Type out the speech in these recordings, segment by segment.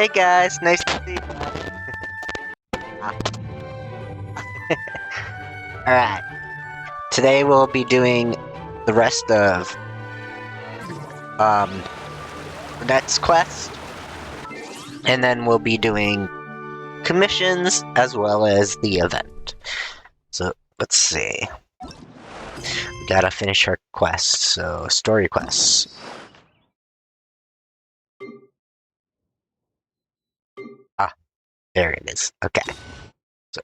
Hey guys, nice to see you. Alright, today we'll be doing the rest of, Lynette's quest, and then we'll be doing commissions as well as the event. So, let's see. We gotta finish our quest, so story quests. Ah, there it is. Okay. So,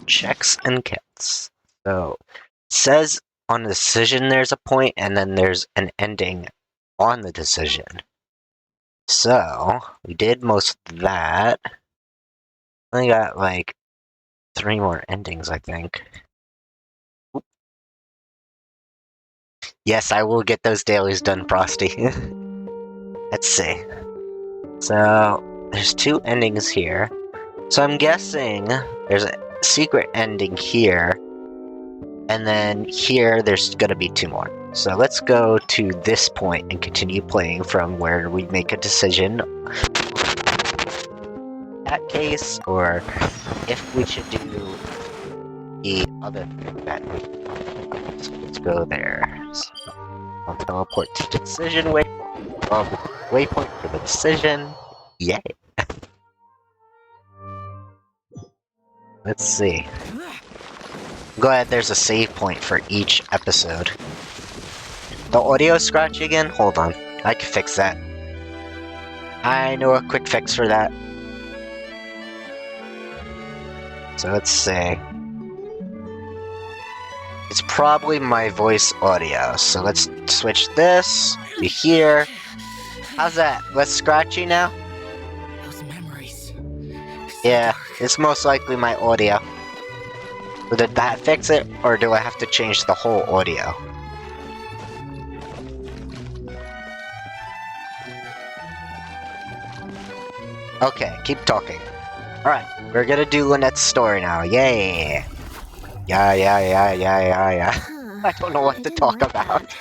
checks and kits. So, it says on the decision there's a point, and then there's an ending on the decision. So, we did most of that. Only got, like, 3 more endings, I think. Oop. Yes, I will get those dailies done, Frosty. Let's see. So, there's 2 endings here. So I'm guessing there's a secret ending here. And then here, there's gonna be 2 more. So let's go to this point and continue playing from where we make a decision. That case, or if we should do the other thing that we... So let's go there. So I'll teleport to decision waypoint for the decision. Yay! Let's see. Go ahead, there's a save point for each episode. The audio scratchy again? Hold on. I can fix that. I know a quick fix for that. So let's see. It's probably my voice audio. So let's switch this to here. How's that? Less scratchy now? Those memories. Yeah, it's most likely my audio. So did that fix it, or do I have to change the whole audio? Okay, keep talking. Alright, we're gonna do Lynette's story now. Yay! Yeah. I don't know what to talk about.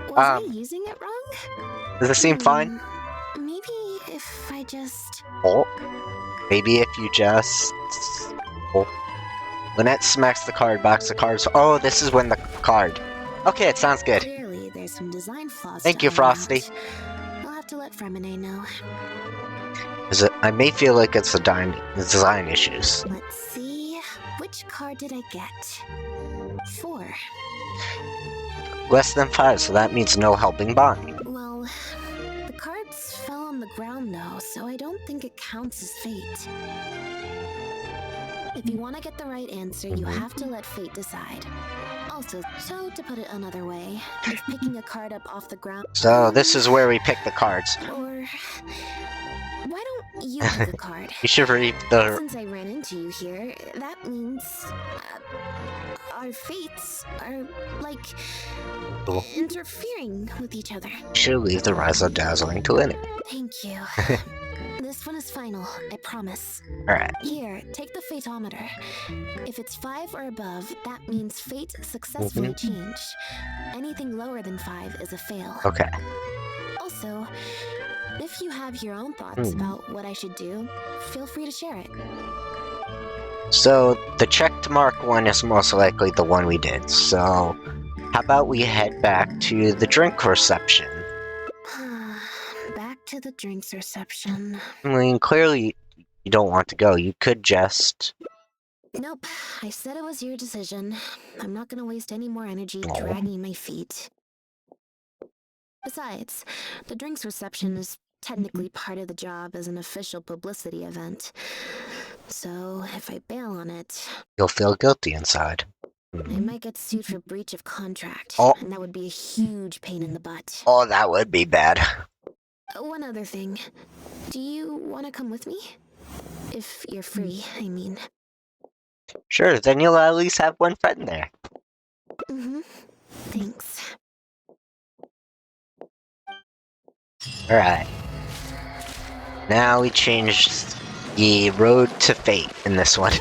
Was I using it wrong? Does it seem fine? Maybe if I just... Oh. Maybe if you just... Oh. Lynette smacks the card box. The cards... Oh, this is when the card... Okay, it sounds good. Clearly, there's some design flaws. Thank you, Frosty. I'll have to let Fremine know. I may feel like it's the design issues. Let's see... Which card did I get? 4. Less than 5, so that means no helping Bonnie. Well, the cards fell on the ground though, so I don't think it counts as fate. If you want to get the right answer, you have to let fate decide. Also, so to put it another way, if picking a card up off the ground... So this is where we pick the cards. Or... Why don't you pick a card? You should read the... Since I ran into you here, that means... our fates are, like... Cool. interfering with each other. You should leave the Razzle Dazzling to Lynette. Thank you. This one is final, I promise. Alright. Here, take the fatometer. If it's 5 or above, that means fate successfully changed. Anything lower than 5 is a fail. Okay. Also, if you have your own thoughts about what I should do, feel free to share it. So, the checked mark one is most likely the one we did, so... How about we head back to the drink reception? Back to the drinks reception. I mean, clearly you don't want to go. You could just... Nope, I said it was your decision. I'm not gonna waste any more energy dragging my feet. Besides, the drinks reception is technically part of the job as an official publicity event. So, if I bail on it... You'll feel guilty inside. I might get sued for breach of contract, Oh. and that would be a huge pain in the butt. Oh, that would be bad. One other thing. Do you want to come with me? If you're free, I mean. Sure, then you'll at least have one friend there. Thanks. Alright. Now we changed the road to fate in this one.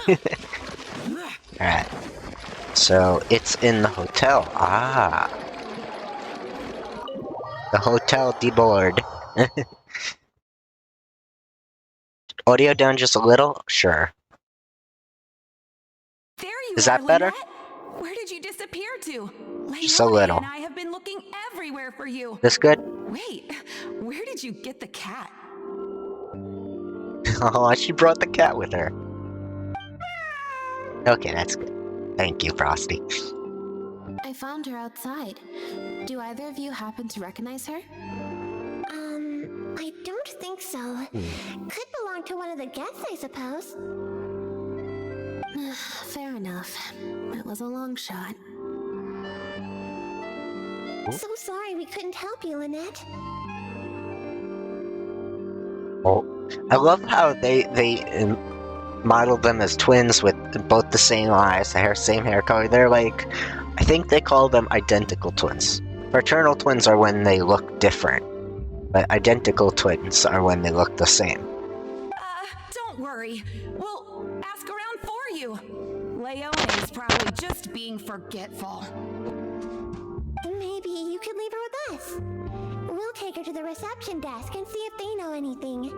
Alright. So, it's in the hotel. Ah. The Hotel de Board. audio down just a little? Sure. There you Is are, that better? Lynette. Where did you disappear to? Just a Leone little. and I have been looking everywhere for you. This good? Wait, where did you get the cat? Oh, she brought the cat with her. Okay, that's good. Thank you, Frosty. I found her outside. Do either of you happen to recognize her? I don't think so. Could belong to one of the guests, I suppose. Fair enough. It was a long shot. So sorry we couldn't help you, Lynette. Oh, I love how they modeled them as twins with both the same eyes, the hair, same hair color. They're like, I think they call them identical twins. Fraternal twins are when they look different, but identical twins are when they look the same. Don't worry. We'll ask around for you. Leone is probably just being forgetful. Maybe you could leave her with us. We'll take her to the reception desk and see if they know anything.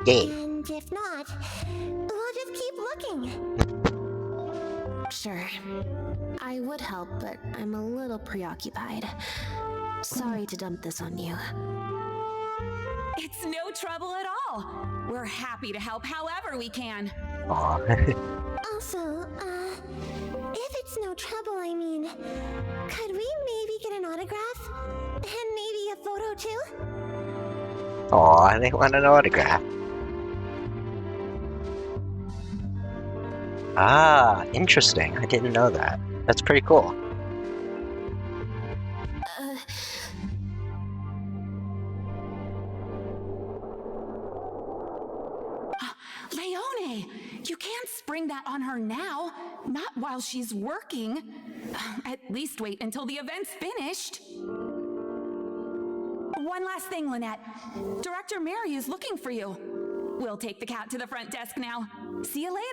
Yay. And if not, we'll just keep looking. Sure. I would help, but I'm a little preoccupied. Sorry to dump this on you. It's no trouble at all. We're happy to help however we can. Aw. Also, if it's no trouble, I mean, could we maybe get an autograph? And maybe a photo too? Aw, they want an autograph. Ah, interesting. I didn't know that. That's pretty cool. Leone, you can't spring that on her now. Not while she's working. At least wait until the event's finished. One last thing, Lynette. Director Mariu's looking for you. We'll take the cat to the front desk now. See you later.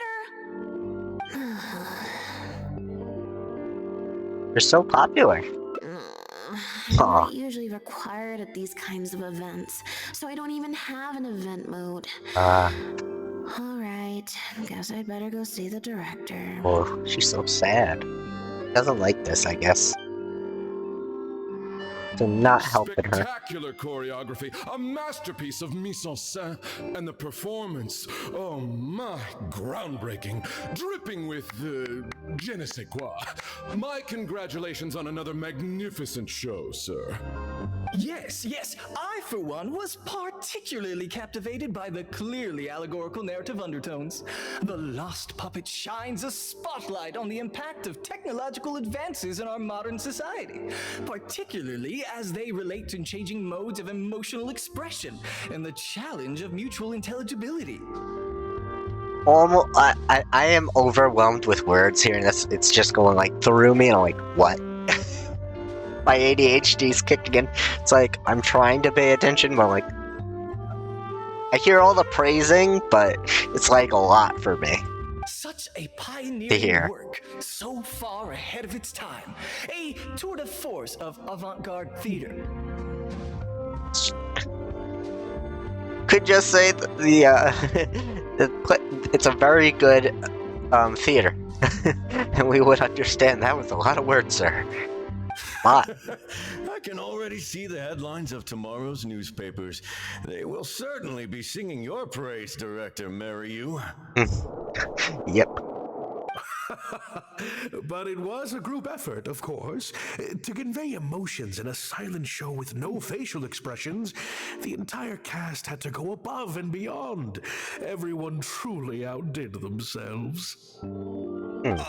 They're so popular. Aw. Not usually required at these kinds of events, so I don't even have an event mode. Alright, guess I'd better go see the director. Oh, she's so sad. Doesn't like this, I guess. So not helping her. Spectacular choreography, a masterpiece of mise en scène, and the performance, oh my, groundbreaking, dripping with je ne sais quoi. My congratulations on another magnificent show, sir. Yes, I for one was particularly captivated by the clearly allegorical narrative undertones. The Lost Puppet shines a spotlight on the impact of technological advances in our modern society, particularly as they relate to changing modes of emotional expression and the challenge of mutual intelligibility. Almost, I am overwhelmed with words here, and it's just going like through me, and I'm like, what? My ADHD's kicking in. It's like I'm trying to pay attention, but I'm like, I hear all the praising, but it's like a lot for me. Such a To pioneering hear. work, so far ahead of its time. A tour de force of avant-garde theater. Could just say it's a very good theater, and we would understand. That was a lot of words, sir. Lot. I can already see the headlines of tomorrow's newspapers. They will certainly be singing your praise, Director Mariu. Yep. But it was a group effort, of course. To convey emotions in a silent show with no facial expressions, the entire cast had to go above and beyond. Everyone truly outdid themselves.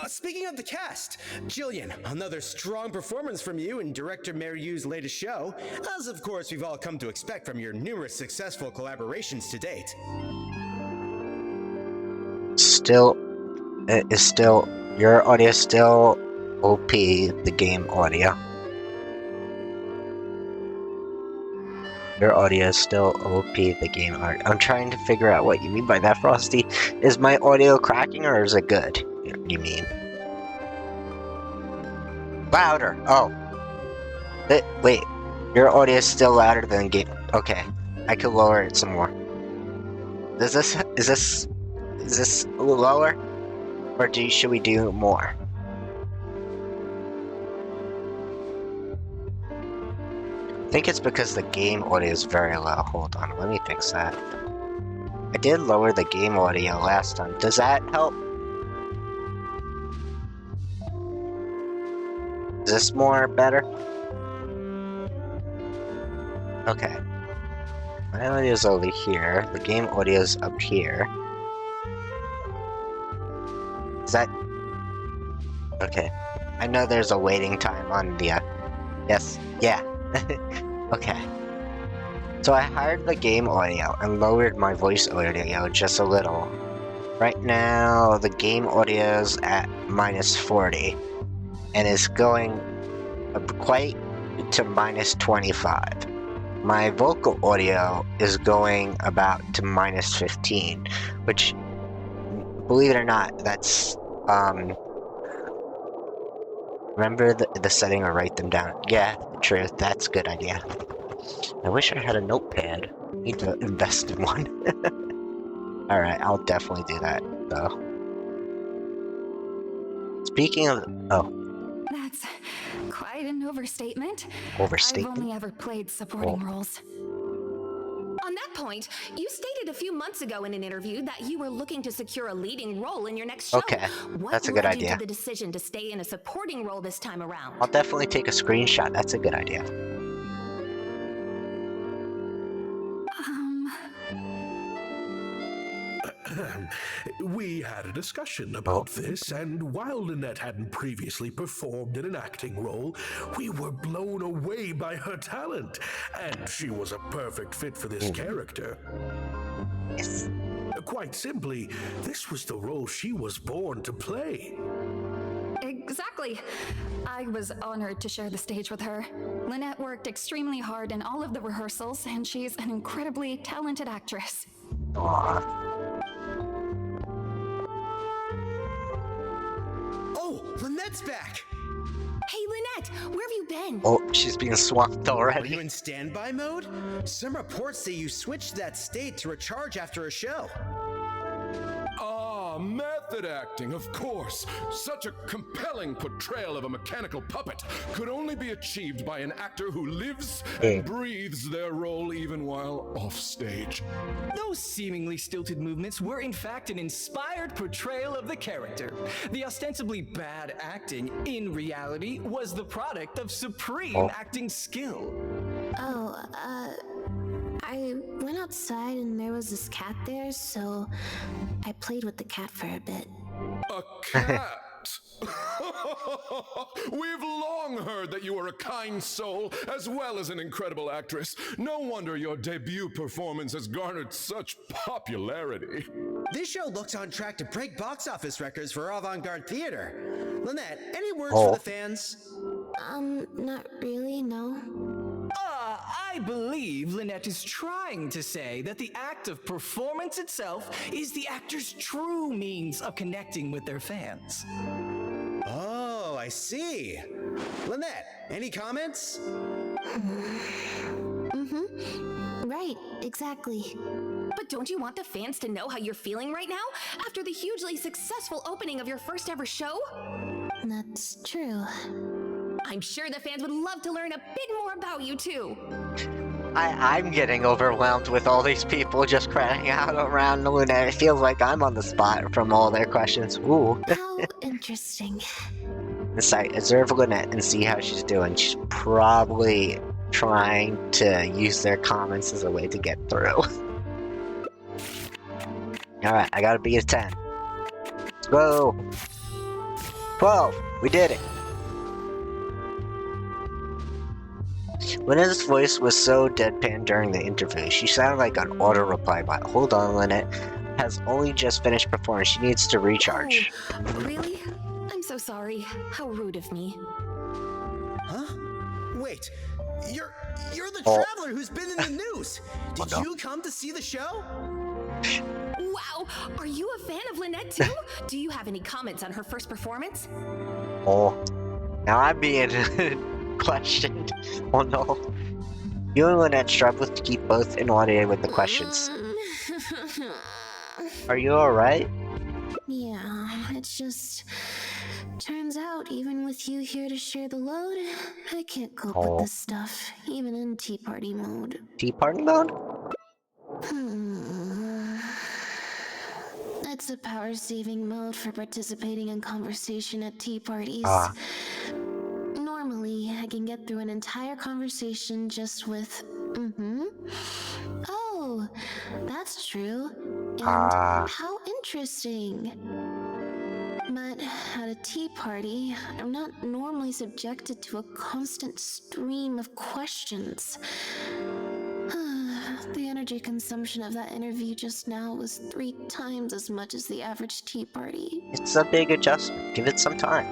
Speaking of the cast, Jillian, another strong performance from you in Director Mariu's latest show, as of course we've all come to expect from your numerous successful collaborations to date. Your audio is still OP, the game audio. Your audio is still OP, the game audio. I'm trying to figure out what you mean by that, Frosty. Is my audio cracking or is it good? You mean? Louder! Oh. Wait. Your audio is still louder than game. Okay. I could lower it some more. is this a little lower, or should we do more? I think it's because the game audio is very low. Hold on, let me fix that. I did lower the game audio last time. Does that help? Is this more better? Okay. My audio's over here. The game audio's up here. Is that... Okay. I know there's a waiting time on the... Yes. Yeah. Okay. So I hired the game audio and lowered my voice audio just a little. Right now, the game audio's at -40. And is going quite to -25. My vocal audio is going about to -15, which, believe it or not, that's, remember the setting or write them down. Yeah, true, that's a good idea. I wish I had a notepad. Need to invest in one. Alright, I'll definitely do that, though. Speaking of... Oh. That's quite an overstatement. Overstatement? I've only ever played supporting roles. On that point, you stated a few months ago in an interview that you were looking to secure a leading role in your next show. Okay, What that's a good led you idea. to the decision to stay in a supporting role this time around? I'll definitely take a screenshot. That's a good idea. We had a discussion about this, and while Lynette hadn't previously performed in an acting role, we were blown away by her talent, and she was a perfect fit for this character. Yes. Quite simply, this was the role she was born to play. Exactly. I was honored to share the stage with her. Lynette worked extremely hard in all of the rehearsals, and she's an incredibly talented actress. Aww. Oh, Lynette's back! Hey, Lynette, where have you been? Oh, she's being swamped Are already. you in standby mode? Some reports say you switched that state to recharge after a show. Ah, method acting, of course. Such a compelling portrayal of a mechanical puppet could only be achieved by an actor who lives and breathes their role even while off stage. Those seemingly stilted movements were in fact an inspired portrayal of the character. The ostensibly bad acting, in reality, was the product of supreme acting skill. I went outside and there was this cat there, so I played with the cat for a bit. A cat? We've long heard that you are a kind soul as well as an incredible actress. No wonder your debut performance has garnered such popularity. This show looks on track to break box office records for avant-garde theater. Lynette, any words for the fans? Not really, no. I believe Lynette is trying to say that the act of performance itself is the actor's true means of connecting with their fans. Oh, I see. Lynette, any comments? Right, exactly. But don't you want the fans to know how you're feeling right now after the hugely successful opening of your first ever show? That's true. I'm sure the fans would love to learn a bit more about you too. I'm getting overwhelmed with all these people just crying out around Luna. It feels like I'm on the spot from all their questions. Ooh. How interesting. Insight, observe Lynette and see how she's doing. She's probably trying to use their comments as a way to get through. Alright, I gotta beat a 10. Let's go! 12! We did it! Lynette's voice was so deadpan during the interview. She sounded like an auto-reply bot. Hold on, Lynette has only just finished performing. She needs to recharge. Oh, really? I'm so sorry. How rude of me. Huh? Wait, you're the traveler who's been in the news. Did you come to see the show? Wow, are you a fan of Lynette too? Do you have any comments on her first performance? Oh, now I'm being questioned. Oh no. You and Lynette struggled to keep both in order with the questions. Are you alright? Yeah, it's just. Turns out, even with you here to share the load, I can't cope with this stuff, even in Tea Party mode. Tea Party mode? It's a power-saving mode for participating in conversation at tea parties. Ah. Normally, I can get through an entire conversation just with, Oh, that's true. And how interesting. But at a tea party, I'm not normally subjected to a constant stream of questions. The energy consumption of that interview just now was 3 times as much as the average tea party. It's a big adjustment. Give it some time.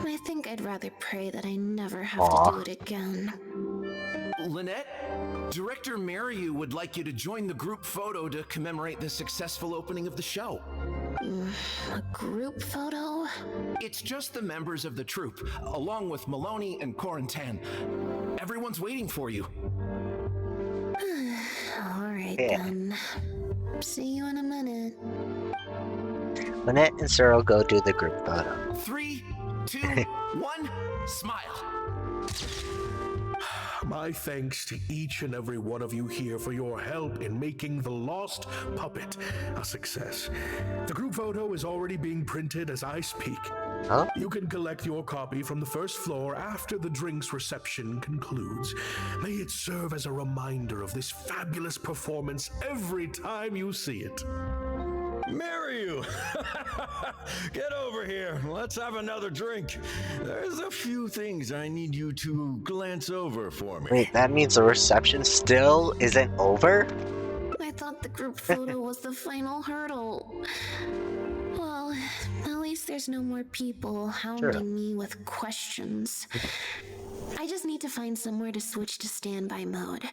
I think I'd rather pray that I never have to do it again. Lynette, Director Mariu would like you to join the group photo to commemorate the successful opening of the show. A group photo? It's just the members of the troupe, along with Maloney and Corentin. Everyone's waiting for you. Alright then. See you in a minute. Lynette and Cyril go do the group photo. 3, 2, 1, smile. My thanks to each and every one of you here for your help in making The Lost Puppet a success. The group photo is already being printed as I speak. Huh? You can collect your copy from the first floor after the drinks reception concludes. May it serve as a reminder of this fabulous performance every time you see it. Mariu! Get over here. Let's have another drink. There's a few things I need you to glance over for me. Wait, that means the reception still isn't over? I thought the group photo was the final hurdle. Well, at least there's no more people hounding me with questions. I just need to find somewhere to switch to standby mode,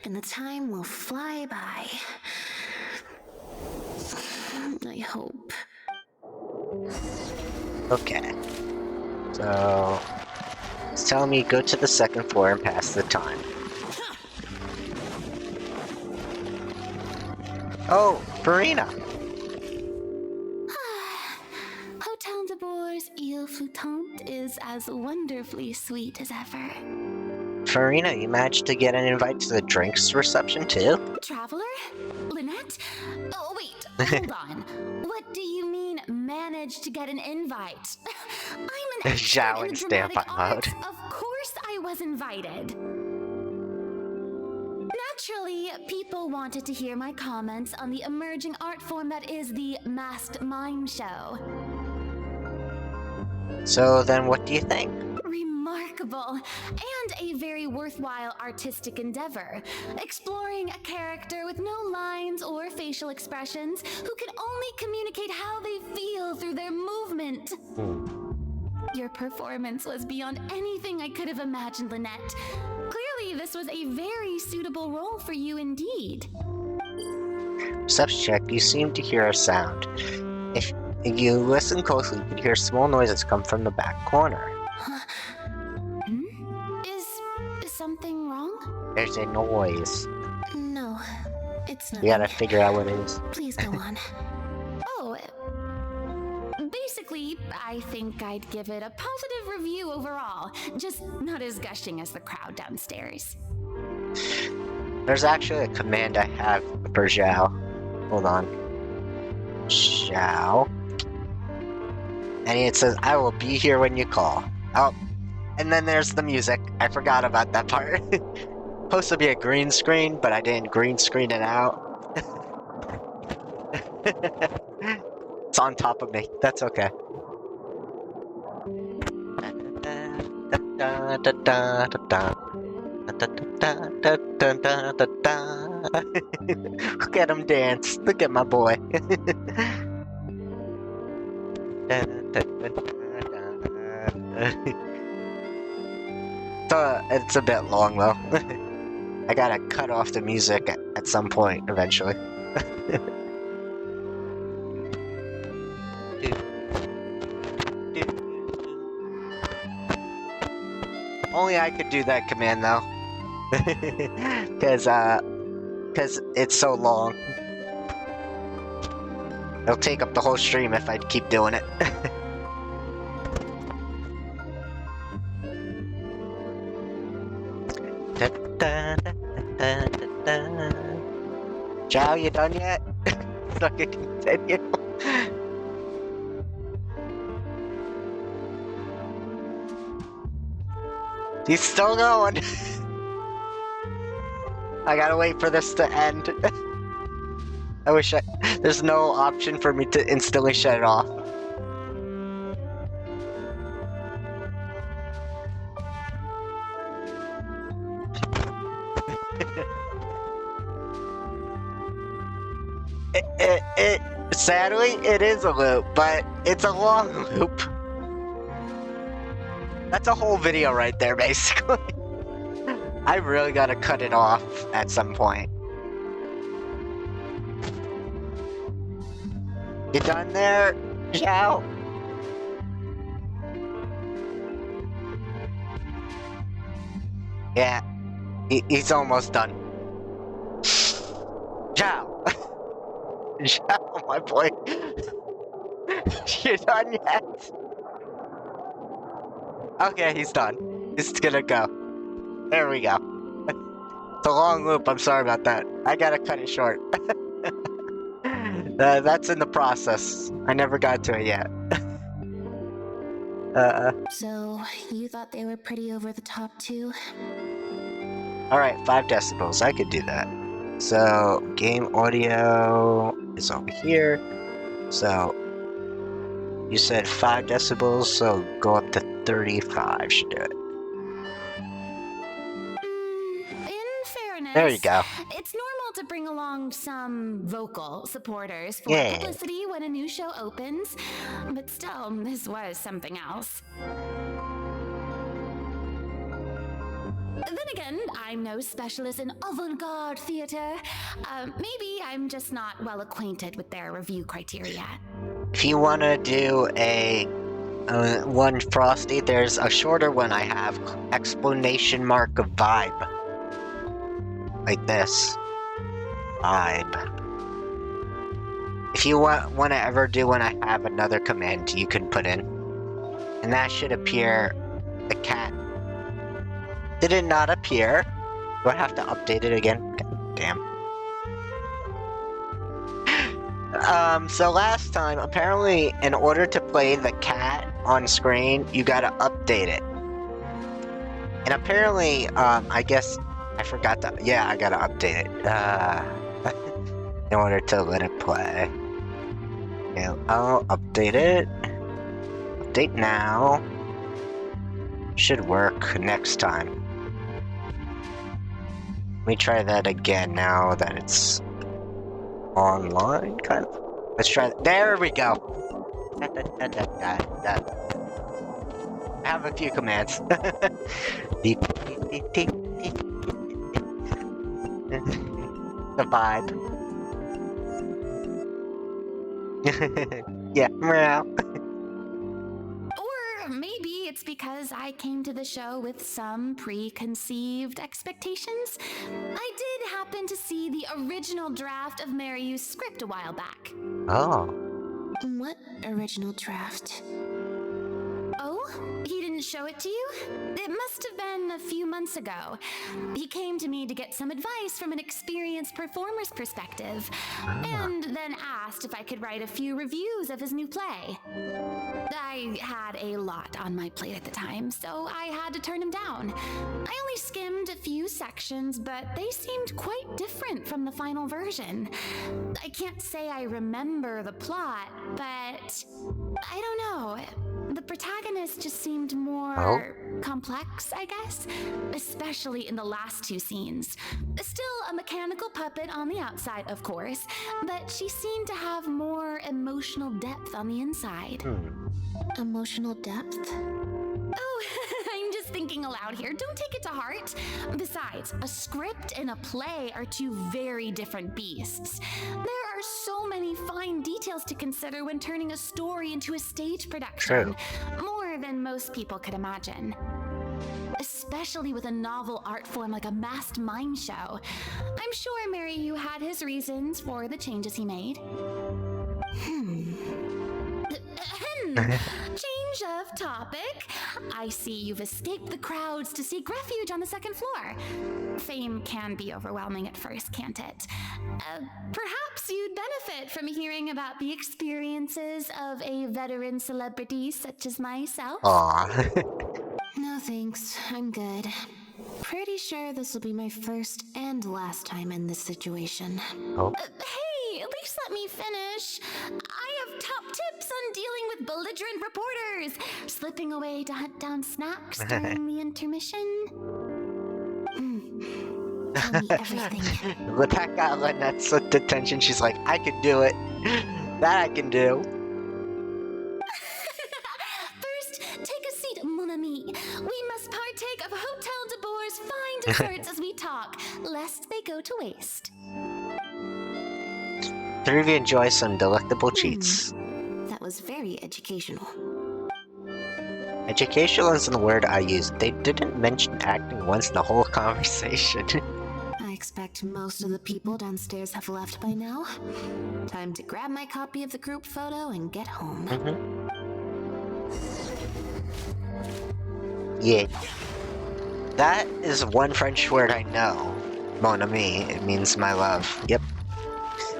and the time will fly by. I hope. Okay. So, it's telling me go to the second floor and pass the time. Oh, Farina! Hotel de Bour's Ile Flottante is as wonderfully sweet as ever. Farina, you managed to get an invite to the drinks reception too? Traveler? Lynette? Oh, wait, hold on. What do you mean, managed to get an invite? I'm an expert in standby dramatic art. mode. Of course I was invited. Naturally, people wanted to hear my comments on the emerging art form that is the masked mime show. So then what do you think? Remarkable, and a very worthwhile artistic endeavor, exploring a character with no lines or facial expressions who can only communicate how they feel through their movement. Your performance was beyond anything I could have imagined, Lynette. Clearly, this was a very suitable role for you indeed. Reception check, you seem to hear a sound. If you listen closely, you can hear small noises come from the back corner. Is something wrong? There's a noise. No, it's not. You gotta figure out what it is. Please go on. Oh, basically, I think I'd give it a positive review overall, just not as gushing as the crowd downstairs. There's actually a command I have for Zhao. Hold on. Zhao. And it says, I will be here when you call. Oh, and then there's the music. I forgot about that part. Supposed to be a green screen, but I didn't green screen it out. It's on top of me. That's okay. Look at him dance. Look at my boy. It's a bit long though. I gotta cut off the music at some point eventually. Only I could do that command though. Cause it's so long. It'll take up the whole stream if I keep doing it. Chow, you done yet? So I can continue. He's still going. I gotta wait for this to end. I wish there's no option for me to instantly shut it off. Sadly, it is a loop, but it's a long loop. That's a whole video right there, basically. I really gotta cut it off at some point. You done there, Zhao? Yeah, he's almost done. Zhao! Zhao, my boy. You done yet? Okay, he's done. He's gonna go. There we go. It's a long loop, I'm sorry about that. I gotta cut it short. That's in the process. I never got to it yet. So, you thought they were pretty over the top too? Alright, 5 decibels. I could do that. So, game audio is over here. So, you said 5 decibels, so go up to 35 should do it. In fairness, There you go. it's normal to bring along some vocal supporters for Yeah. publicity when a new show opens, but still, this was something else. Then again, I'm no specialist in avant-garde theater. Maybe I'm just not well acquainted with their review criteria. If you want to do a one Frosty, there's a shorter one I have, explanation mark of vibe. Like this. Vibe. If you want to ever do one, I have another command you can put in. And that should appear the cat. Did it not appear? Do I have to update it again? God damn. So last time, apparently, in order to play the cat on screen, you gotta update it. And apparently, I guess I forgot to, yeah, I gotta update it, in order to let it play. Yeah, I'll update it. Update now. Should work next time. Let me try that again now that it's online, kind of. Let's try that. There we go. I have a few commands. The vibe. Yeah, meow. Or maybe it's because I came to the show with some preconceived expectations. I did happen to see the original draft of Maryu's script a while back. Oh. What original draft? Oh? He didn't show it to you? It must have been a few months ago. He came to me to get some advice from an experienced performer's perspective, and then asked if I could write a few reviews of his new play. I had a lot on my plate at the time, so I had to turn him down. I only skimmed a few sections, but they seemed quite different from the final version. I can't say I remember the plot, but I don't know. The protagonist just seemed more complex, I guess, especially in the last 2 scenes. Still a mechanical puppet on the outside, of course, but she seemed to have more emotional depth on the inside. Emotional depth? Oh, I'm just thinking aloud here. Don't take it to heart. Besides, a script and a play are 2 very different beasts. There are so many fine details to consider when turning a story into a stage production. More than most people could imagine. Especially with a novel art form like a masked mime show. I'm sure Maryu had his reasons for the changes he made. Change of topic. I see you've escaped the crowds to seek refuge on the second floor. Fame can be overwhelming at first, can't it? Perhaps you'd benefit from hearing about the experiences of a veteran celebrity such as myself. Aw. No thanks, I'm good. Pretty sure this will be my first and last time in this situation. Oh. Hey, at least let me finish. I have top tips on dealing with belligerent reporters, slipping away to hunt down snacks during the intermission. Tell me everything. But that got Lynette's attention. She's like, I can do it. That I can do. First, take a seat, mon ami. We must partake of Hotel de Boer's fine desserts as we talk, lest they go to waste. Three of you enjoy some delectable treats. That was very educational. Educational isn't the word I used. They didn't mention acting once in the whole conversation. I expect most of the people downstairs have left by now. Time to grab my copy of the group photo and get home. Yeah. That is one French word I know. Mon ami. It means my love. Yep.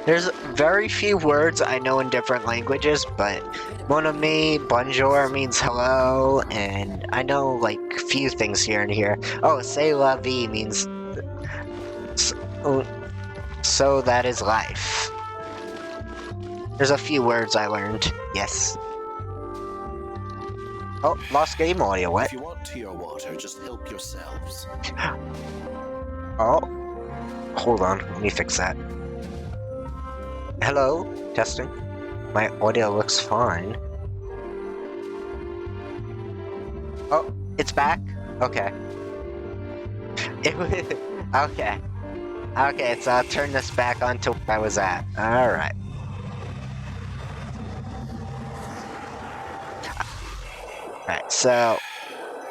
There's very few words I know in different languages, but mon ami, bonjour means hello, and I know like few things here and here. Oh, c'est la vie means so that is life. There's a few words I learned. Yes. Oh, lost game audio. What? If you want tea or water, just help yourselves. Oh, hold on. Let me fix that. Hello, testing. My audio looks fine. Oh, it's back? Okay. Okay. Okay, so I'll turn this back on to where I was at. Alright. Alright, so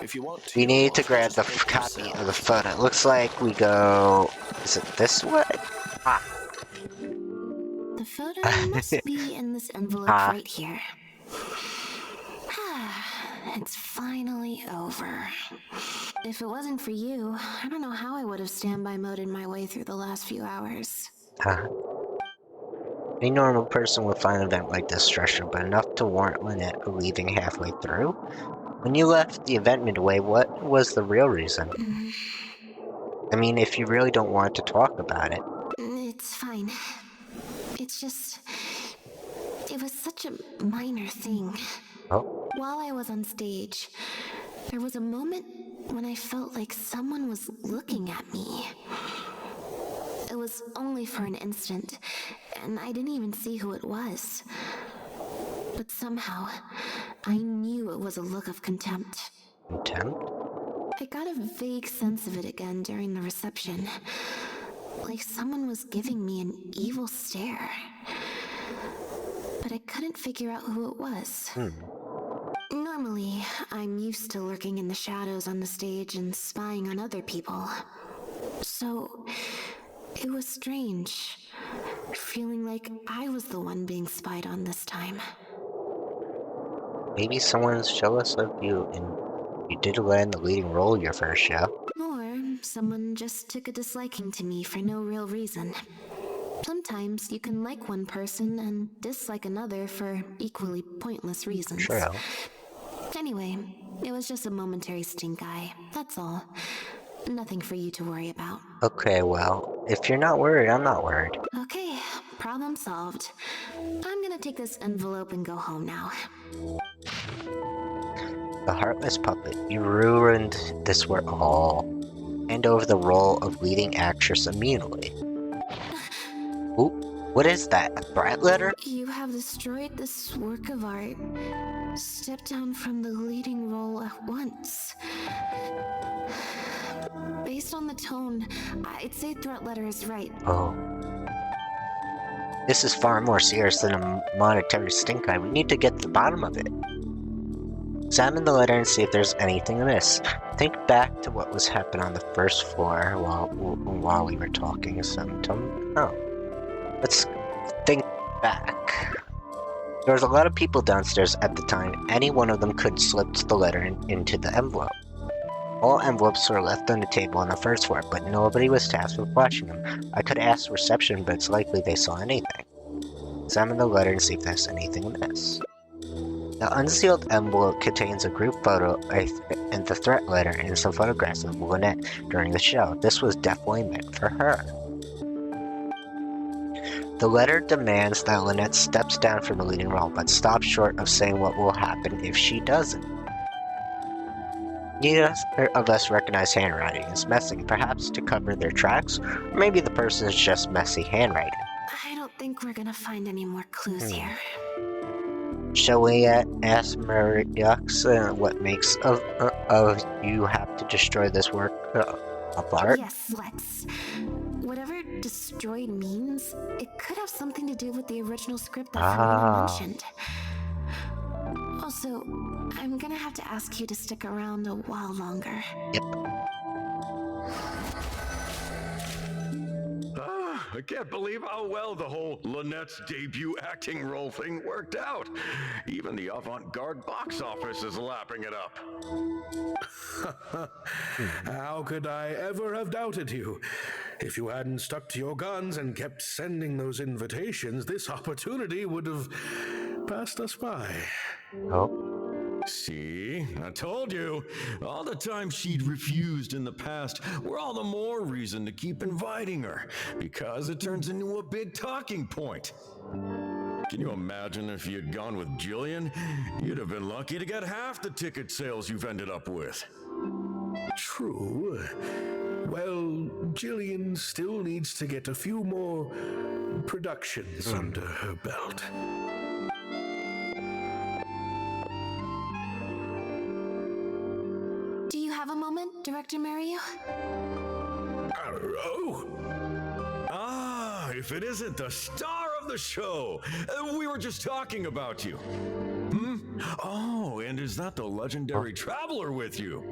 If you want we tea or need to water, grab just the help copy of the yourselves. photo. It looks like we go... Is it this way? Ah. The photo must be in this envelope right here. It's finally over. If it wasn't for you, I don't know how I would have standby moded my way through the last few hours. A normal person would find an event like this stressful, but enough to warrant Lynette leaving halfway through. When you left the event midway, what was the real reason? I mean, if you really don't want to talk about it. It's fine. It's just... It was such a minor thing. Oh? While I was on stage, there was a moment when I felt like someone was looking at me. It was only for an instant, and I didn't even see who it was. But somehow, I knew it was a look of contempt. Contempt? I got a vague sense of it again during the reception. Like someone was giving me an evil stare. But I couldn't figure out who it was. Normally, I'm used to lurking in the shadows on the stage and spying on other people. So, it was strange, feeling like I was the one being spied on this time. Maybe someone's jealous of you and you did land the leading role your first show. Or someone just took a disliking to me for no real reason. Sometimes you can like one person and dislike another for equally pointless reasons. True. Anyway, it was just a momentary stink eye, that's all. Nothing for you to worry about. Okay, well, if you're not worried, I'm not worried. Okay, problem solved. I'm gonna take this envelope and go home now. The heartless puppet, you ruined this world all. Hand over the role of leading actress immediately. Ooh, what is that? A threat letter? You have destroyed this work of art. Step down from the leading role at once. Based on the tone, I'd say threat letter is right. Oh. This is far more serious than a monetary stink eye. We need to get to the bottom of it. Examine the letter and see if there's anything amiss. Think back to what was happening on the first floor while we were talking. Oh. Let's think back. There was a lot of people downstairs at the time. Any one of them could slip the letter into the envelope. All envelopes were left on the table on the first floor, but nobody was tasked with watching them. I could ask reception, but it's likely they saw anything. Examine the letter and see if there's anything amiss. The unsealed envelope contains a group photo and the threat letter and some photographs of Lynette during the show. This was definitely meant for her. The letter demands that Lynette steps down from the leading role, but stops short of saying what will happen if she doesn't. Neither of us recognize handwriting as messing, perhaps to cover their tracks, or maybe the person is just messy handwriting. I don't think we're gonna find any more clues here. Shall we ask Mariux what makes of you have to destroy this work of art? Yes, let's. Whatever destroyed means, it could have something to do with the original script that Farina mentioned. Also, I'm gonna have to ask you to stick around a while longer. Yep. I can't believe how well the whole Lynette's debut acting role thing worked out. Even the avant-garde box office is lapping it up. How could I ever have doubted you? If you hadn't stuck to your guns and kept sending those invitations, this opportunity would have passed us by. Oh. See, I told you. All the times she'd refused in the past were all the more reason to keep inviting her, because it turns into a big talking point. Can you imagine if you'd gone with Jillian? You'd have been lucky to get half the ticket sales you've ended up with. True. Well, Jillian still needs to get a few more productions under her belt. Do you have a moment, Director Mario? If it isn't the star of the show! We were just talking about you. Oh, and is that the legendary traveler with you?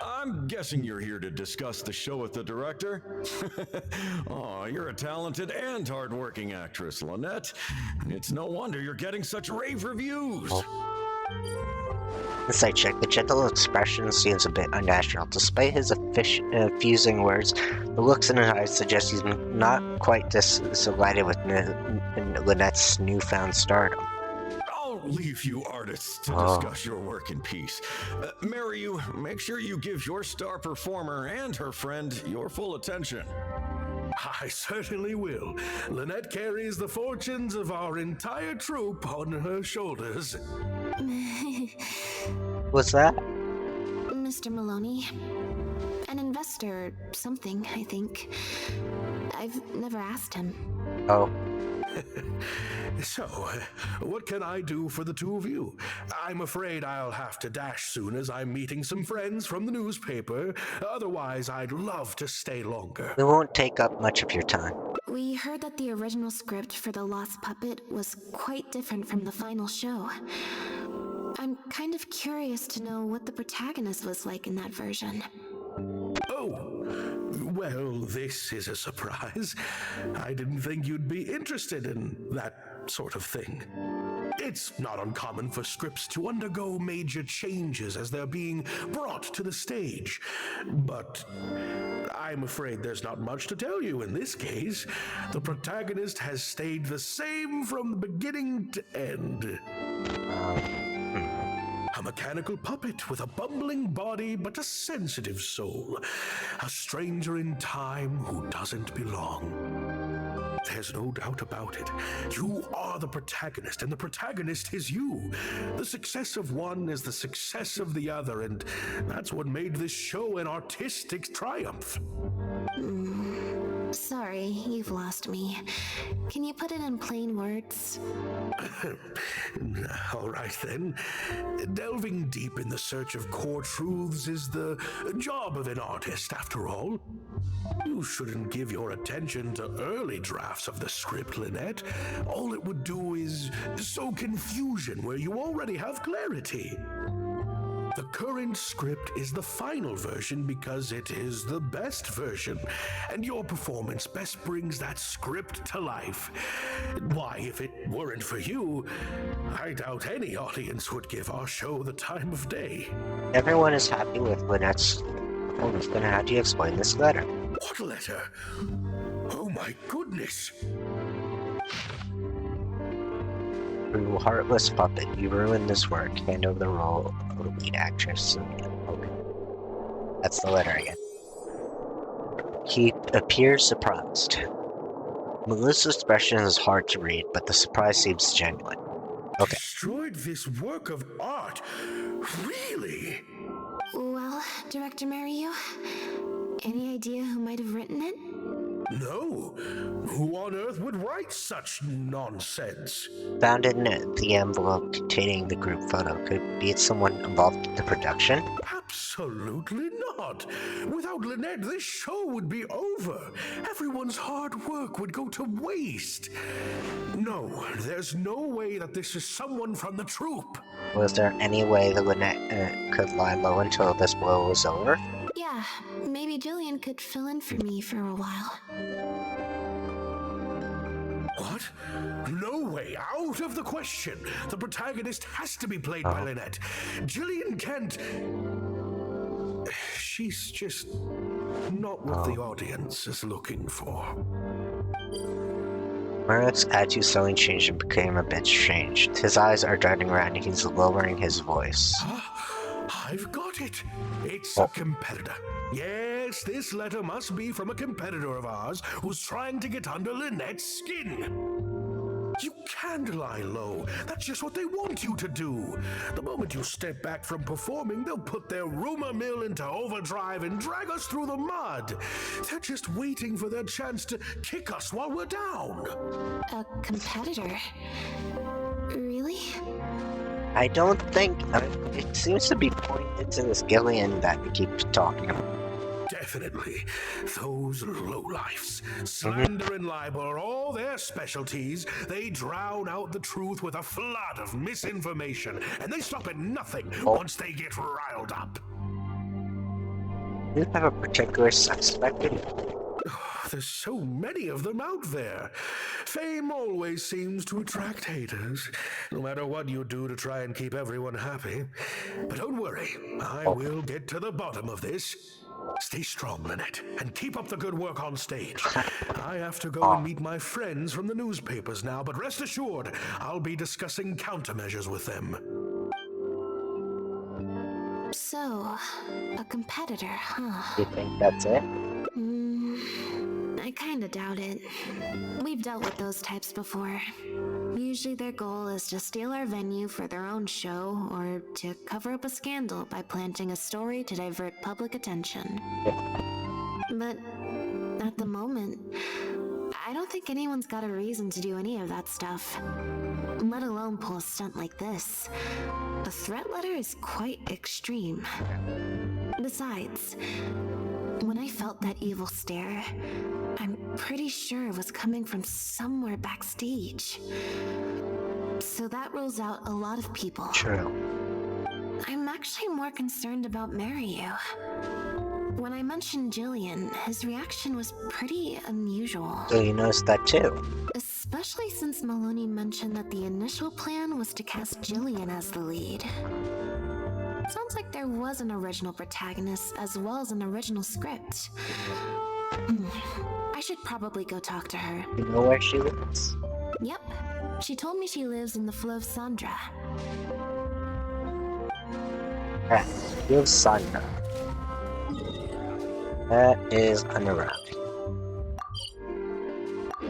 I'm guessing you're here to discuss the show with the director? Oh, you're a talented and hardworking actress, Lynette. It's no wonder you're getting such rave reviews. Insight check. The gentle expression seems a bit unnatural. Despite his effusing words, the looks in his eyes suggest he's not quite delighted with Lynette's newfound stardom. I'll leave you artists to discuss your work in peace. Mariu, make sure you give your star performer and her friend your full attention. I certainly will. Lynette carries the fortunes of our entire troupe on her shoulders. What's that? Mr. Maloney. An investor, something, I think. I've never asked him. Oh. So, what can I do for the two of you? I'm afraid I'll have to dash soon as I'm meeting some friends from the newspaper. Otherwise, I'd love to stay longer. We won't take up much of your time. We heard that the original script for The Lost Puppet was quite different from the final show. I'm kind of curious to know what the protagonist was like in that version. Oh, well, this is a surprise. I didn't think you'd be interested in that sort of thing. It's not uncommon for scripts to undergo major changes as they're being brought to the stage. But I'm afraid there's not much to tell you in this case. The protagonist has stayed the same from the beginning to end. A mechanical puppet with a bumbling body but a sensitive soul. A stranger in time who doesn't belong. There's no doubt about it. You are the protagonist, and the protagonist is you. The success of one is the success of the other, and that's what made this show an artistic triumph. Sorry, you've lost me. Can you put it in plain words? All right then. Delving deep in the search of core truths is the job of an artist, after all. You shouldn't give your attention to early drafts of the script, Lynette. All it would do is sow confusion where you already have clarity. the current script is the final version because it is the best version, and your performance best brings that script to life. Why, if it weren't for you, I doubt any audience would give our show the time of day. Everyone is happy with Lynette's performance. Then how do you explain this letter? What letter? Oh my goodness! You heartless puppet, you ruined this work. Hand over the role of the lead actress. Okay. That's the letter again. He appears surprised. Melissa's expression is hard to read, but the surprise seems genuine. Okay. Destroyed this work of art? Really? Well, Director Mariu, any idea who might have written it? No. Who on earth would write such nonsense? Found in the envelope containing the group photo. Could be someone involved in the production? Absolutely not. Without Lynette, this show would be over. Everyone's hard work would go to waste. No, there's no way that this is someone from the troupe. Was there any way that Lynette could lie low until this blow was over? Yeah, maybe Jillian could fill in for me for a while. What? No way, out of the question. The protagonist has to be played by Lynette. Jillian can't... She's just not what the audience is looking for. Murdoch's attitude suddenly changed and became a bit strange. His eyes are darting around and he's lowering his voice. I've got it. It's a competitor. Yes, this letter must be from a competitor of ours who's trying to get under Lynette's skin. You can't lie low. That's just what they want you to do. The moment you step back from performing, they'll put their rumor mill into overdrive and drag us through the mud. They're just waiting for their chance to kick us while we're down. A competitor? Really? I don't think... it seems to be pointed to this Gillian that we keep talking about. Definitely. Those lowlifes. Slander and libel are all their specialties. They drown out the truth with a flood of misinformation, and they stop at nothing once they get riled up. Do you have a particular suspect? There's so many of them out there. Fame always seems to attract haters, no matter what you do to try and keep everyone happy. But don't worry, I will get to the bottom of this. Stay strong, Lynette, and keep up the good work on stage. I have to go and meet my friends from the newspapers now, but rest assured, I'll be discussing countermeasures with them. So, a competitor, huh? You think that's it? I kinda doubt it. We've dealt with those types before. Usually their goal is to steal our venue for their own show, or to cover up a scandal by planting a story to divert public attention. But at the moment, I don't think anyone's got a reason to do any of that stuff. Let alone pull a stunt like this. A threat letter is quite extreme. Besides, when I felt that evil stare, I'm pretty sure it was coming from somewhere backstage. So that rules out a lot of people. True. I'm actually more concerned about Mariu. When I mentioned Jillian, his reaction was pretty unusual. So you noticed that too? Especially since Maloney mentioned that the initial plan was to cast Jillian as the lead. Sounds like there was an original protagonist as well as an original script. I should probably go talk to her. You know where she lives? Yep. She told me she lives in the Fleuve Sandra. Fleuve Sandra. That is underground.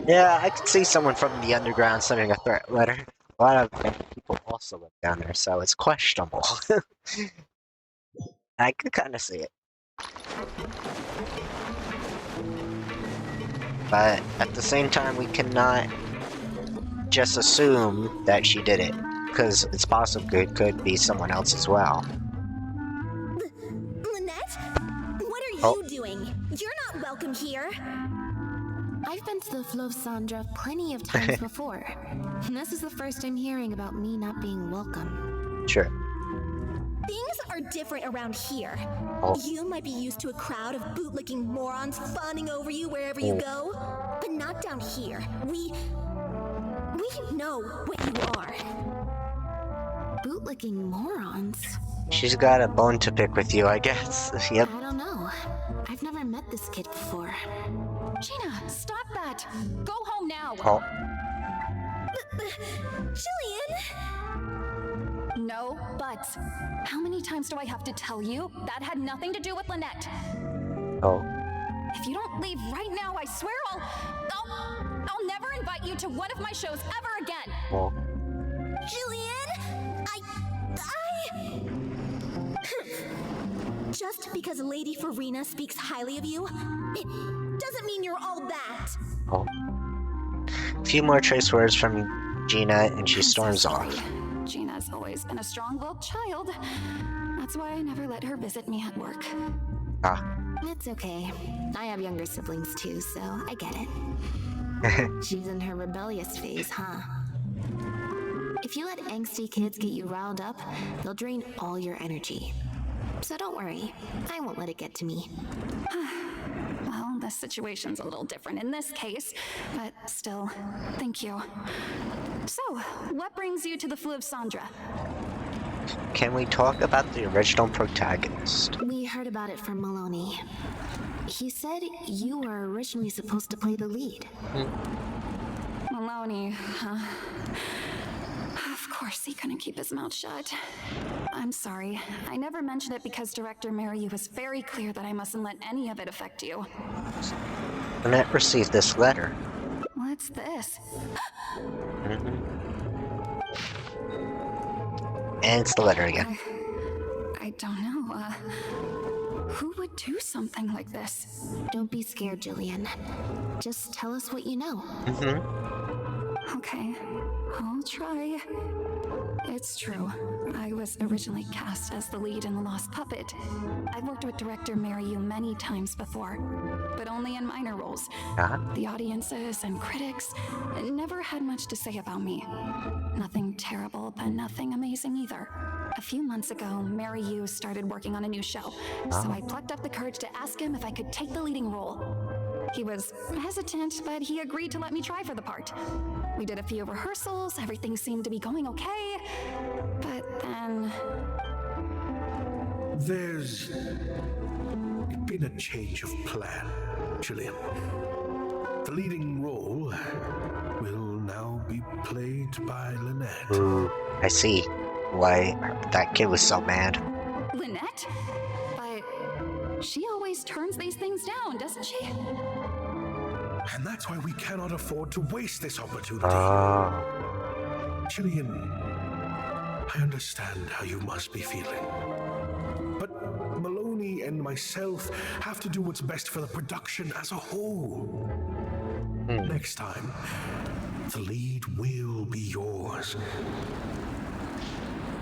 Yeah, I could see someone from the underground sending a threat letter. A lot of people also live down there, so it's questionable. I could kind of see it. But at the same time, we cannot just assume that she did it, because it's possible it could be someone else as well. Lynette? What are you doing? You're not welcome here. I've been to the Fleuve Sandra plenty of times before. This is the first I'm hearing about me not being welcome. Sure. Things are different around here. You might be used to a crowd of bootlicking morons fawning over you wherever you go, but not down here. We know what you are. Bootlicking morons? She's got a bone to pick with you, I guess. Yep. I don't know. I've never met this kid before. Gina, stop that! Go home now! Oh. Jillian! No buts. How many times do I have to tell you? That had nothing to do with Lynette. Oh. If you don't leave right now, I swear I'll never invite you to one of my shows ever again. Oh. Jillian! Just because Lady Farina speaks highly of you, it doesn't mean you're all that. Oh. A few more choice words from Gina, and she storms off. Gina's always been a strong-willed child. That's why I never let her visit me at work. Ah. It's okay. I have younger siblings too, so I get it. She's in her rebellious phase, huh? If you let angsty kids get you riled up, they'll drain all your energy. So don't worry, I won't let it get to me. Well, this situation's a little different in this case, but still, thank you. So, what brings you to the Flu of Sandra? Can we talk about the original protagonist? We heard about it from Maloney. He said you were originally supposed to play the lead. Maloney, huh? Of course he couldn't keep his mouth shut. I'm sorry. I never mentioned it because Director Mariu was very clear that I mustn't let any of it affect you. Lynette received this letter. What's this? And it's the letter again. I don't know. Who would do something like this? Don't be scared, Jillian. Just tell us what you know. Okay, I'll try. It's true. I was originally cast as the lead in The Lost Puppet. I've worked with director Mariu many times before, but only in minor roles. The audiences and critics never had much to say about me. Nothing terrible, but nothing amazing either. A few months ago, Mariu started working on a new show, so I plucked up the courage to ask him if I could take the leading role. He was hesitant, but he agreed to let me try for the part. We did a few rehearsals, everything seemed to be going okay, but then... There's been a change of plan, Jillian. The leading role will now be played by Lynette. Ooh, I see why that kid was so mad. Lynette? But she always turns these things down, doesn't she? And that's why we cannot afford to waste this opportunity. Jillian, I understand how you must be feeling. But Maloney and myself have to do what's best for the production as a whole. Next time, the lead will be yours.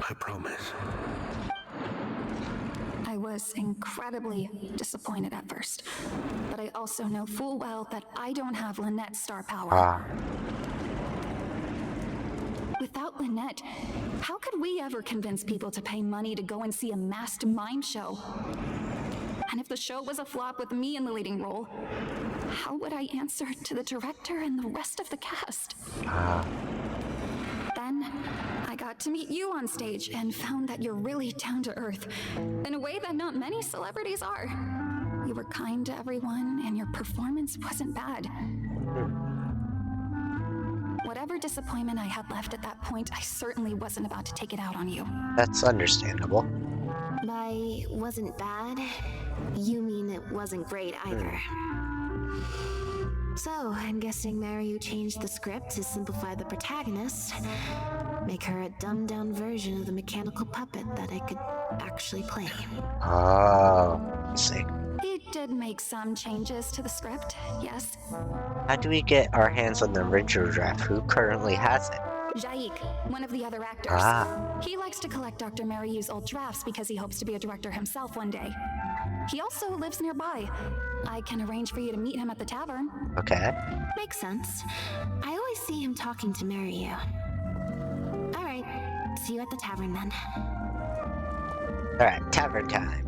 I promise. I was incredibly disappointed at first, but I also know full well that I don't have Lynette's star power. Without Lynette, how could we ever convince people to pay money to go and see a masked mime show? And if the show was a flop with me in the leading role, how would I answer to the director and the rest of the cast? Then, I got to meet you on stage and found that you're really down to earth, in a way that not many celebrities are. You were kind to everyone, and your performance wasn't bad. Whatever disappointment I had left at that point, I certainly wasn't about to take it out on you. That's understandable. By wasn't bad, you mean it wasn't great either. So, I'm guessing Mariu changed the script to simplify the protagonist, make her a dumbed-down version of the mechanical puppet that I could actually play. Oh, I see. He did make some changes to the script, yes. How do we get our hands on the original draft? Who currently has it? Jaik, one of the other actors. He likes to collect Dr. Mariu's old drafts because he hopes to be a director himself one day. He also lives nearby. I can arrange for you to meet him at the tavern. Okay. Makes sense. I always see him talking to Mariu. Alright, see you at the tavern then. Alright, tavern time.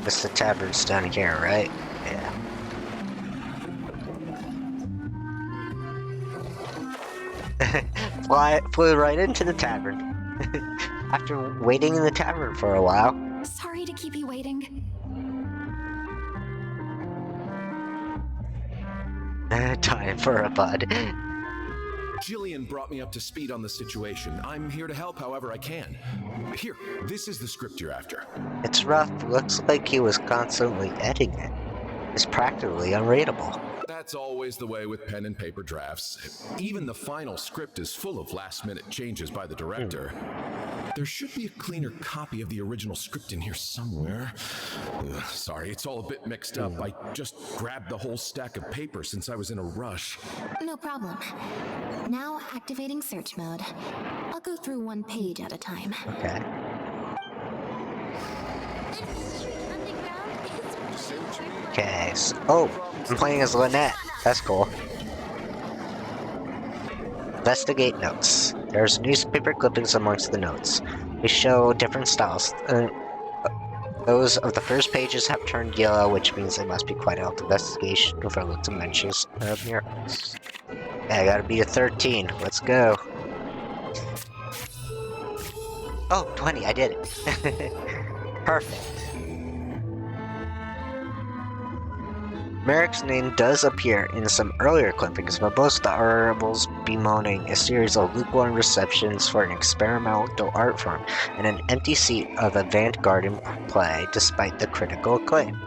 Guess the tavern's down here, right? Yeah. Flew right into the tavern. After waiting in the tavern for a while. Sorry to keep you waiting. Time for a bud. Jillian brought me up to speed on the situation. I'm here to help however I can. Here, this is the script you're after. It's rough. Looks like he was constantly editing it. It's practically unreadable. That's always the way with pen and paper drafts. Even the final script is full of last-minute changes by the director. There should be a cleaner copy of the original script in here somewhere. Sorry, it's all a bit mixed up. I just grabbed the whole stack of paper since I was in a rush. No problem. Now activating search mode. I'll go through one page at a time. Okay. Okay, so, oh, I'm playing as Lynette. That's cool. Investigate notes. There's newspaper clippings amongst the notes. They show different styles. Those of the first pages have turned yellow, which means they must be quite out. Investigation overlooked mentions of miracles. Okay, I gotta be a 13. Let's go. Oh, 20, I did it. Perfect. Merrick's name does appear in some earlier clippings, but most of the articles bemoaning a series of lukewarm receptions for an experimental art form and an empty seat of avant-garde play despite the critical acclaim.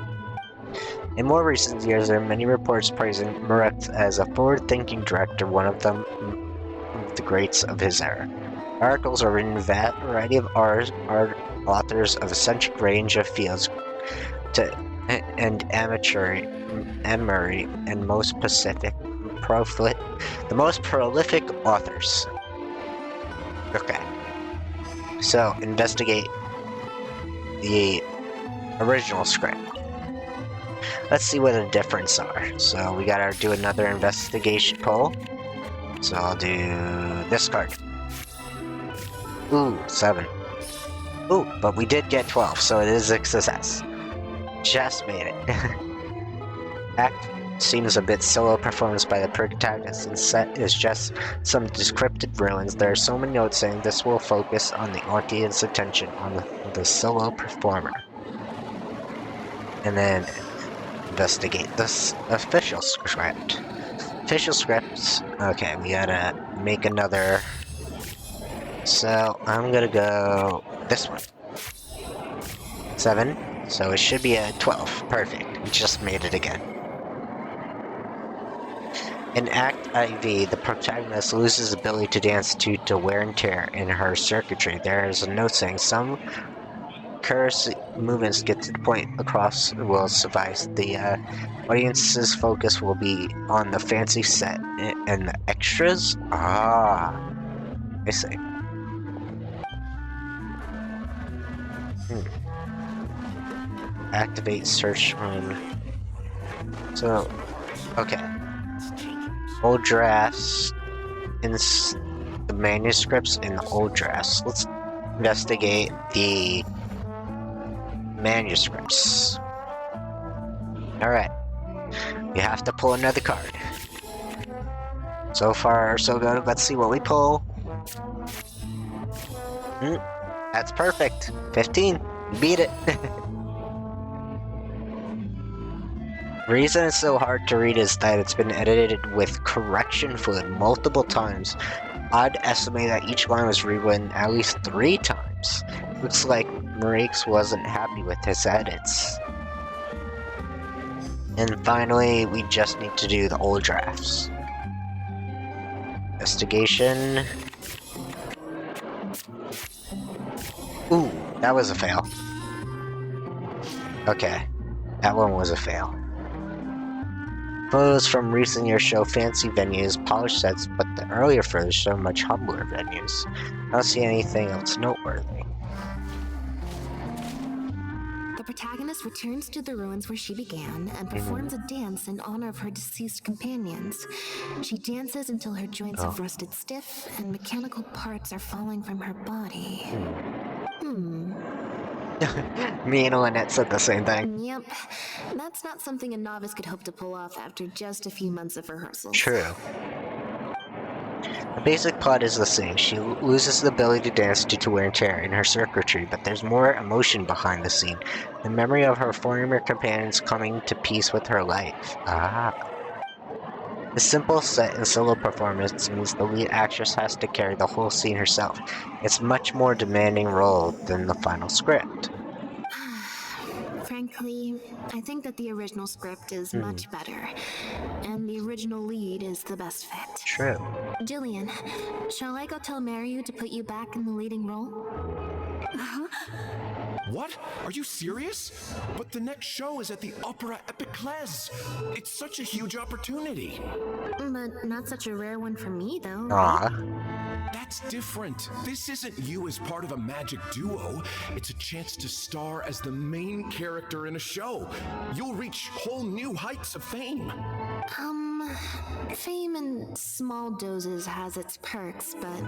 In more recent years, there are many reports praising Merrick as a forward-thinking director, one of them the greats of his era. Articles are written in a variety of authors of eccentric range of fields and amateur, and most the most prolific authors. Okay. So, investigate the original script. Let's see what the differences are. So, we gotta do another investigation poll. So, I'll do this card. Ooh, 7. Ooh, but we did get 12, so it is a success. Just made it. Act seems a bit solo performance by the protagonist, and set is just some decrepit ruins. There are so many notes saying this will focus on the audience's attention on the solo performer. And then investigate this official script. Official scripts. Okay, we gotta make another. So I'm gonna go this one. 7. So it should be a 12. Perfect. We just made it again. In Act IV, the protagonist loses the ability to dance due to wear and tear in her circuitry. There is a note saying some curse movements get to the point across will suffice. The audience's focus will be on the fancy set and the extras. Ah, I see. Activate search mode. So, okay. Old drafts in the manuscripts in the old drafts. Let's investigate the manuscripts. Alright. You have to pull another card. So far, so good. Let's see what we pull. That's perfect. 15. You beat it. The reason it's so hard to read is that it's been edited with correction fluid multiple times. I'd estimate that each line was rewritten at least 3 times. Looks like Mareeks wasn't happy with his edits. And finally, we just need to do the old drafts. Investigation. Ooh, that was a fail. Okay, that one was a fail. Photos from recent years show fancy venues, polished sets, but the earlier photos show much humbler venues. I don't see anything else noteworthy. The protagonist returns to the ruins where she began and performs a dance in honor of her deceased companions. She dances until her joints have rusted stiff and mechanical parts are falling from her body. Me and Lynette said the same thing. Yep, that's not something a novice could hope to pull off after just a few months of rehearsals. True. The basic plot is the same. She loses the ability to dance due to wear and tear in her circuitry, but there's more emotion behind the scene. The memory of her former companions coming to peace with her life. The simple set and solo performance means the lead actress has to carry the whole scene herself. It's a much more demanding role than the final script. Frankly, I think that the original script is much better, and the original lead is the best fit. True. Jillian, shall I go tell Mariu to put you back in the leading role? What? Are you serious? But the next show is at the Opera Epiclese. It's such a huge opportunity. But not such a rare one for me, though. That's different. This isn't you as part of a magic duo. It's a chance to star as the main character in a show. You'll reach whole new heights of fame. Fame in small doses has its perks, but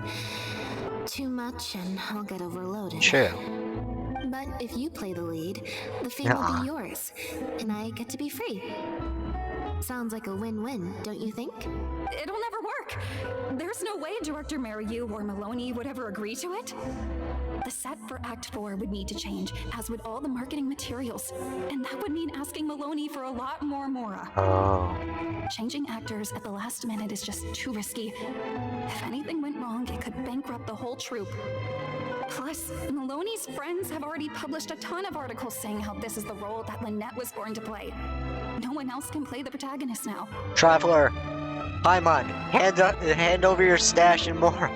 too much and I'll get overloaded. True. But if you play the lead, the fame will be yours, and I get to be free. Sounds like a win-win, don't you think? It'll never work. There's no way Director Mariu or Maloney would ever agree to it. The set for Act 4 would need to change, as would all the marketing materials. And that would mean asking Maloney for a lot more Mora. Changing actors at the last minute is just too risky. If anything went wrong, it could bankrupt the whole troupe. Plus, Maloney's friends have already published a ton of articles saying how this is the role that Lynette was born to play. No one else can play the protagonist now. Traveler, Paimon, hand over your stash and more.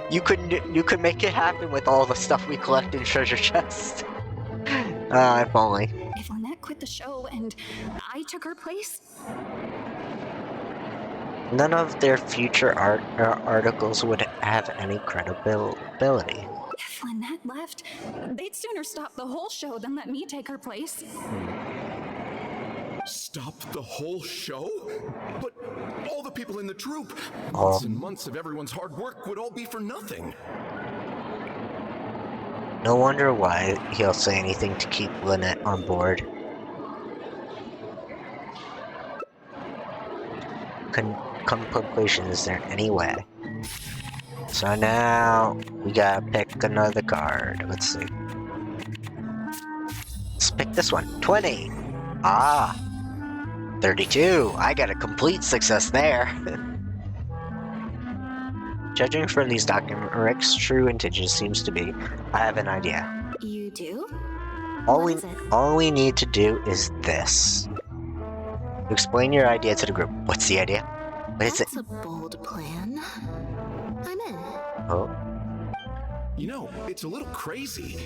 You could make it happen with all the stuff we collect in treasure chest. If only. If Lynette quit the show and I took her place, none of their future articles would have any credibility. if Lynette left, they'd sooner stop the whole show than let me take her place. Stop the whole show? But all the people in the troupe, Oh. months and months of everyone's hard work would all be for nothing. No wonder why he'll say anything to keep Lynette on board. Conclusion, is there any way? So now we gotta pick another card. Let's see. Let's pick this one. 20. 32. I got a complete success there. Judging from these documents, Rick's true intention seems to be, I have an idea. You do? All we need to do is this. Explain your idea to the group. What's the idea? What is it? That's a bold plan. I'm in. Oh. You know, it's a little crazy,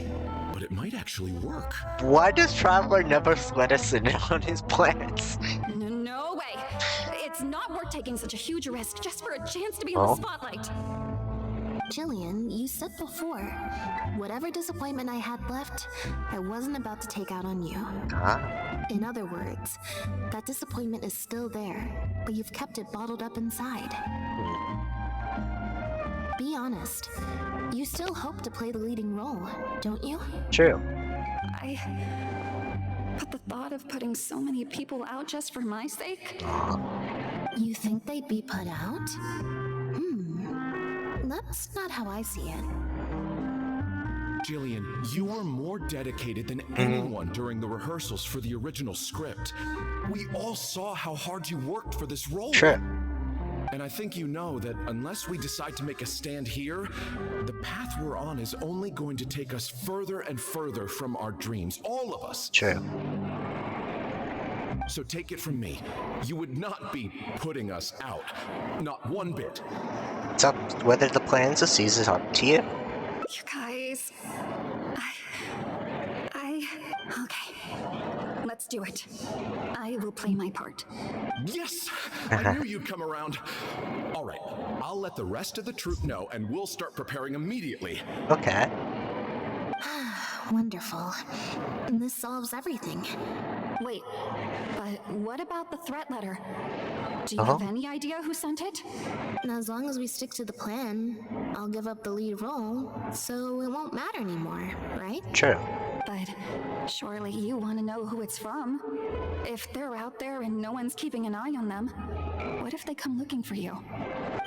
but it might actually work. Why does Traveler never let us in on his plans? No way. It's not worth taking such a huge risk just for a chance to be in the spotlight. Jillian, you said before, whatever disappointment I had left, I wasn't about to take out on you. In other words, that disappointment is still there, but you've kept it bottled up inside. Be honest, you still hope to play the leading role, don't you? True. But the thought of putting so many people out just for my sake? You think they'd be put out? That's not how I see it. Jillian, you were more dedicated than anyone during the rehearsals for the original script. We all saw how hard you worked for this role. Sure. And I think you know that unless we decide to make a stand here, the path we're on is only going to take us further and further from our dreams, all of us. True. So take it from me, you would not be putting us out. Not one bit. It's up whether the plans to seize is up to you. You guys... Okay. Let's do it. I will play my part. Yes! I knew you'd come around. All right, I'll let the rest of the troupe know and we'll start preparing immediately. Okay. Wonderful. This solves everything. Wait, but what about the threat letter? Do you have any idea who sent it? As long as we stick to the plan, I'll give up the lead role, so it won't matter anymore, right? True. But surely you want to know who it's from. If they're out there and no one's keeping an eye on them, what if they come looking for you?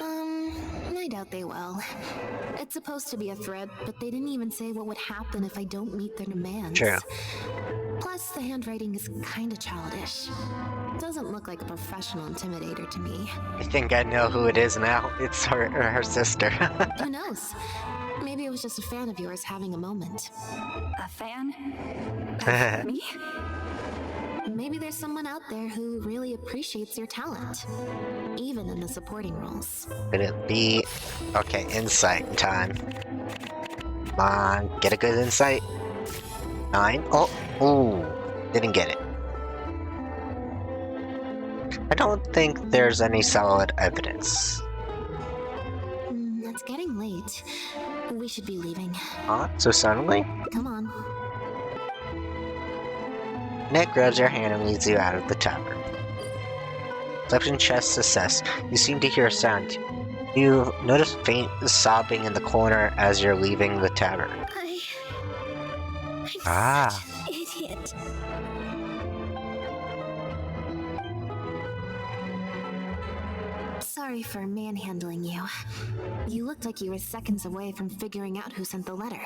I doubt they will. It's supposed to be a threat, but they didn't even say what would happen if I don't meet their demands. True. Plus, the handwriting is kinda childish. Doesn't look like a professional intimidator to me. I think I know who it is now. It's her sister. Who knows? Maybe it was just a fan of yours having a moment. A fan? Of me? Maybe there's someone out there who really appreciates your talent, even in the supporting roles. Could it be... Okay, insight time. Come on, get a good insight. 9. Oh, ooh, didn't get it. I don't think there's any solid evidence. It's getting late. We should be leaving. Huh? So suddenly? Come on. Nick grabs your hand and leads you out of the tavern. Perception check success. You seem to hear a sound. You notice faint sobbing in the corner as you're leaving the tavern. I'm such an idiot. Sorry for manhandling you. You looked like you were seconds away from figuring out who sent the letter,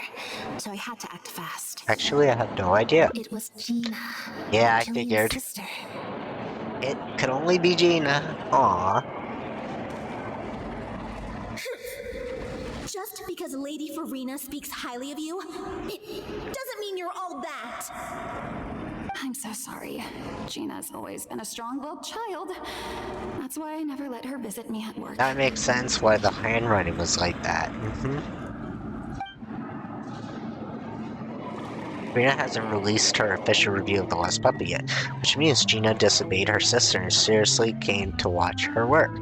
so I had to act fast. Actually, I have no idea. It was Gina. Yeah, I Jillian's figured. sister. It could only be Gina. Aww. Just because Lady Farina speaks highly of you, it doesn't mean you're all that. I'm so sorry. Gina's always been a strong-willed child. That's why I never let her visit me at work. That makes sense why the handwriting was like that. Rena hasn't released her official review of The Lost Puppy yet, which means Gina disobeyed her sister and seriously came to watch her work.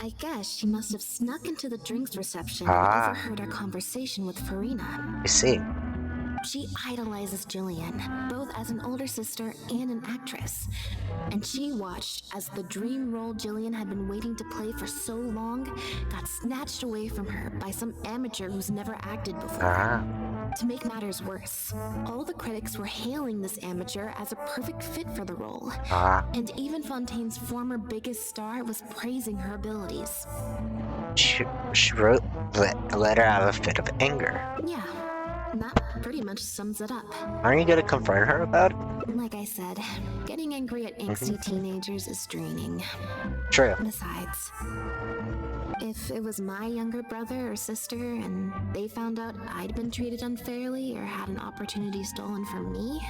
I guess she must have snuck into the drinks reception Ah. and overheard our conversation with Farina. I see. She idolizes Jillian, both as an older sister and an actress. And she watched as the dream role Jillian had been waiting to play for so long got snatched away from her by some amateur who's never acted before. Ah. To make matters worse, all the critics were hailing this amateur as a perfect fit for the role. Ah. And even Fontaine's former biggest star was praising her abilities. She wrote the letter out of a fit of anger. Yeah, that pretty much sums it up. Aren't you gonna confront her about it? Like I said, getting angry at angsty teenagers is draining. True. Besides, if it was my younger brother or sister and they found out I'd been treated unfairly or had an opportunity stolen from me,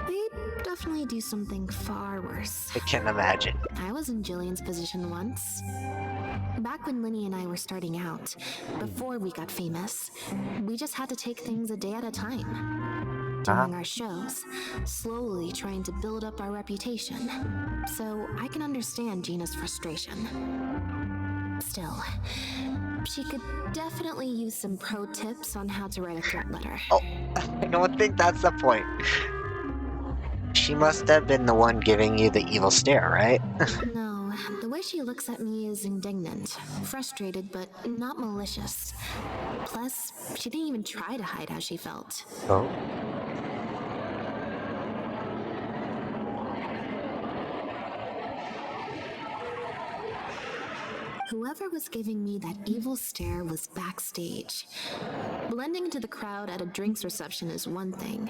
they'd definitely do something far worse. I can imagine. I was in Jillian's position once. Back when Linny and I were starting out, before we got famous, we just had to take things a day at a time. Doing our shows, slowly trying to build up our reputation. So I can understand Gina's frustration. Still, she could definitely use some pro tips on how to write a threat letter. Oh, I don't think that's the point. She must have been the one giving you the evil stare, right? No, the way she looks at me is indignant, frustrated, but not malicious. Plus, she didn't even try to hide how she felt. Oh? Whoever was giving me that evil stare was backstage. Blending into the crowd at a drinks reception is one thing,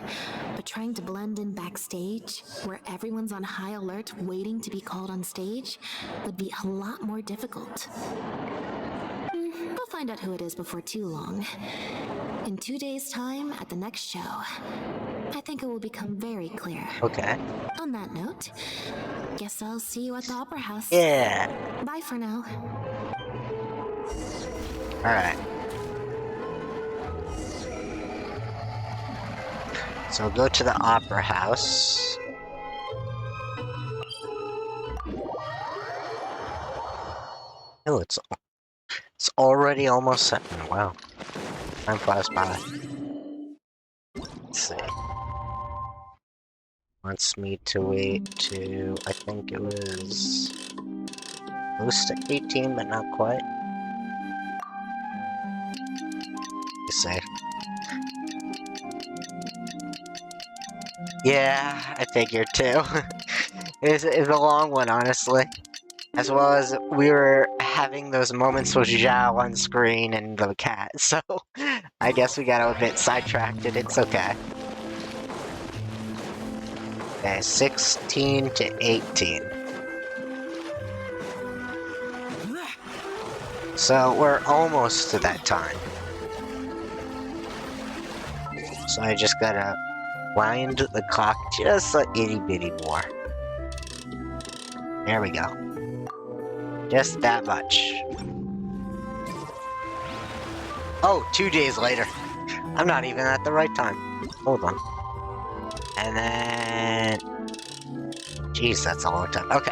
but trying to blend in backstage, where everyone's on high alert waiting to be called on stage, would be a lot more difficult. We'll find out who it is before too long. In 2 days' time, at the next show, I think it will become very clear. Okay. On that note, guess I'll see you at the Opera House. Yeah. Bye for now. Alright. So we'll go to the Opera House. Oh, it's already almost 7. Wow. Time flies by. Let's see. Wants me to wait to, I think it was close to 18, but not quite. You say. Yeah, I figured too. It's a long one, honestly. As well as we were having those moments with Zhao on screen and the cat, so I guess we got a bit sidetracked, and it's okay. Okay, 16 to 18. So we're almost to that time. So I just gotta wind the clock just a itty bitty more. There we go. Just that much. Oh, 2 days later. I'm not even at the right time. Hold on. And then... Jeez, that's a long time. Okay.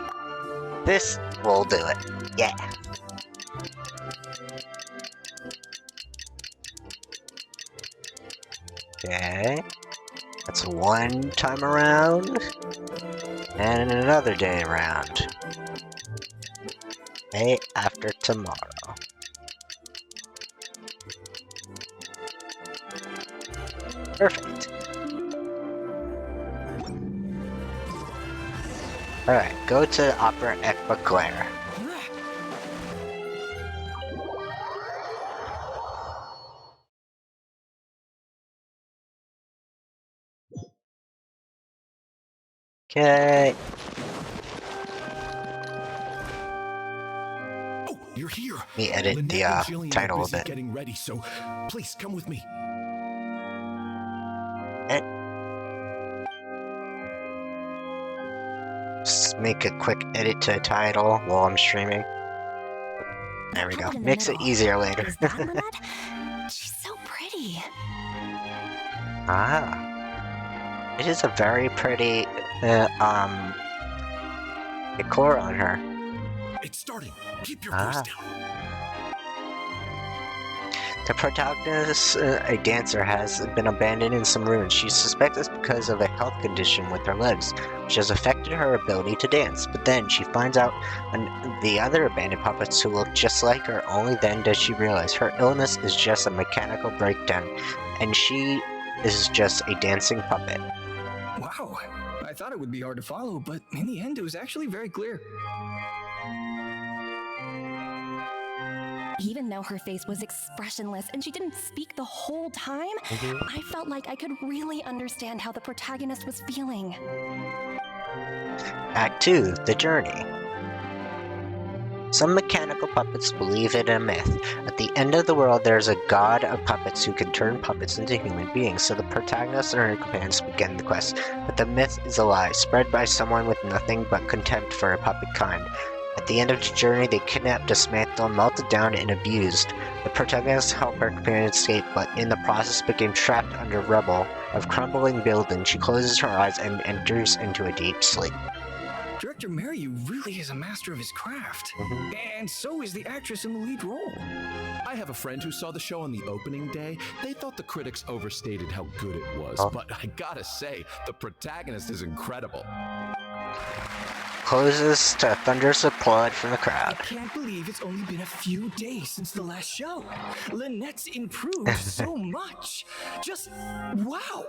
This will do it. Yeah. Okay. That's one time around. And another day around. Day after tomorrow. Perfect. Alright, go to Opera Eclair. Okay. Oh, you're here. Let me edit Lynette the and Jillian title are a busy bit. getting ready, so please come with me. Just make a quick edit to the title while I'm streaming. There we go. Makes it easier later. Is that Lynette? She's so pretty. Ah. It is a very pretty, decor on her. It's starting. Keep your voice down. The protagonist, a dancer, has been abandoned in some ruins. She suspects it's because of a health condition with her legs, which has affected her ability to dance. But then she finds out the other abandoned puppets who look just like her. Only then does she realize her illness is just a mechanical breakdown, and she is just a dancing puppet. Wow, I thought it would be hard to follow, but in the end it was actually very clear. Even though her face was expressionless and she didn't speak the whole time, I felt like I could really understand how the protagonist was feeling. Act 2, The Journey. Some mechanical puppets believe in a myth. At the end of the world, there's a god of puppets who can turn puppets into human beings, so the protagonist and her companions begin the quest. But the myth is a lie, spread by someone with nothing but contempt for a puppet kind. At the end of the journey, they kidnap, dismantle, melted down, and abused. The protagonist helped her companion escape, but in the process became trapped under rubble of crumbling buildings. She closes her eyes and enters into a deep sleep. Director Mariu really is a master of his craft. And so is the actress in the lead role. I have a friend who saw the show on the opening day. They thought the critics overstated how good it was, but I gotta say, the protagonist is incredible. Closes to thunderous applaud from the crowd. I can't believe it's only been a few days since the last show. Lynette's improved so much. Just wow.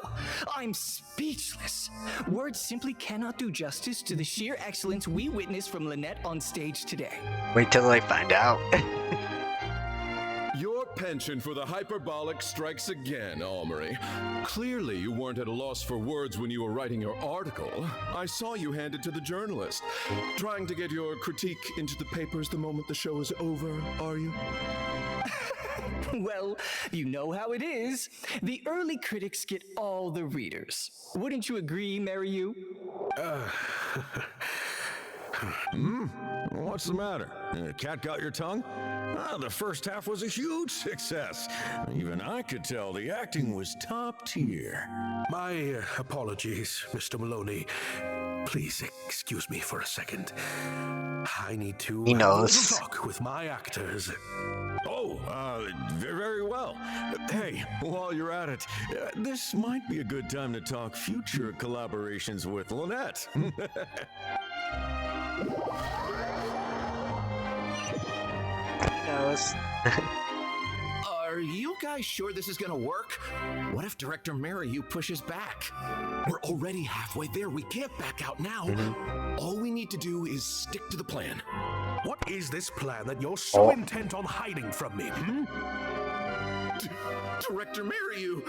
I'm speechless. Words simply cannot do justice to the sheer excellence we witnessed from Lynette on stage today. Wait till they find out. Your penchant for the hyperbolic strikes again, Almery. Clearly, you weren't at a loss for words when you were writing your article. I saw you hand it to the journalist. Trying to get your critique into the papers the moment the show is over, are you? Well, you know how it is. The early critics get all the readers. Wouldn't you agree, Mariu? What's the matter? Cat got your tongue? The first half was a huge success. Even I could tell the acting was top tier. My apologies, Mr. Maloney. Please excuse me for a second. I need to He have a knows. little talk with my actors. Oh, very well. Hey, while you're at it, this might be a good time to talk future collaborations with Lynette. He knows. Are you guys sure this is gonna work? What if Director Mariyu pushes back? We're already halfway there. We can't back out now. All we need to do is stick to the plan. What is this plan that you're so intent on hiding from me? Director Mariyu,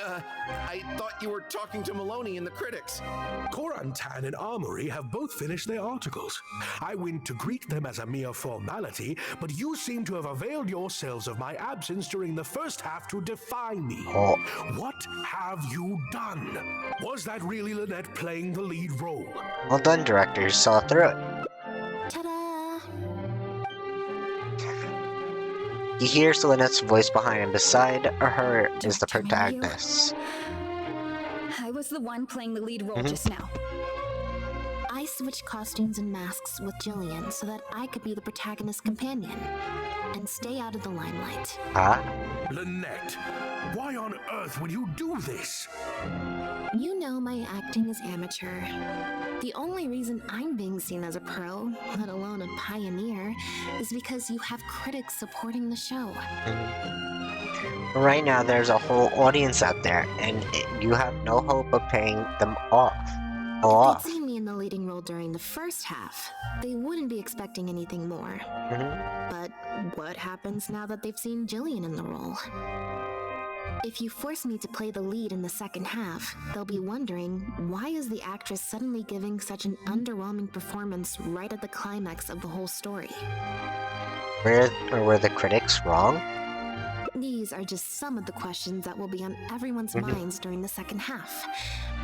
I thought you were talking to Maloney and the critics. Korantan and Armory have both finished their articles. I went to greet them as a mere formality, but you seem to have availed yourselves of my absence during the first half to defy me. What have you done? Was that really Lynette playing the lead role? Well done, director. You saw through it. Ta-da! He hears Lynette's voice behind him. Beside her is the protagonist. I was the one playing the lead role just now. I switched costumes and masks with Jillian so that I could be the protagonist's companion and stay out of the limelight. Lynette, why on earth would you do this? You know my acting is amateur. The only reason I'm being seen as a pro, let alone a pioneer, is because you have critics supporting the show. Right now, there's a whole audience out there, and you have no hope of paying them off. If they'd seen me in the leading role during the first half, they wouldn't be expecting anything more. But what happens now that they've seen Jillian in the role? If you force me to play the lead in the second half, they'll be wondering, why is the actress suddenly giving such an underwhelming performance right at the climax of the whole story? Were the critics wrong? These are just some of the questions that will be on everyone's minds during the second half.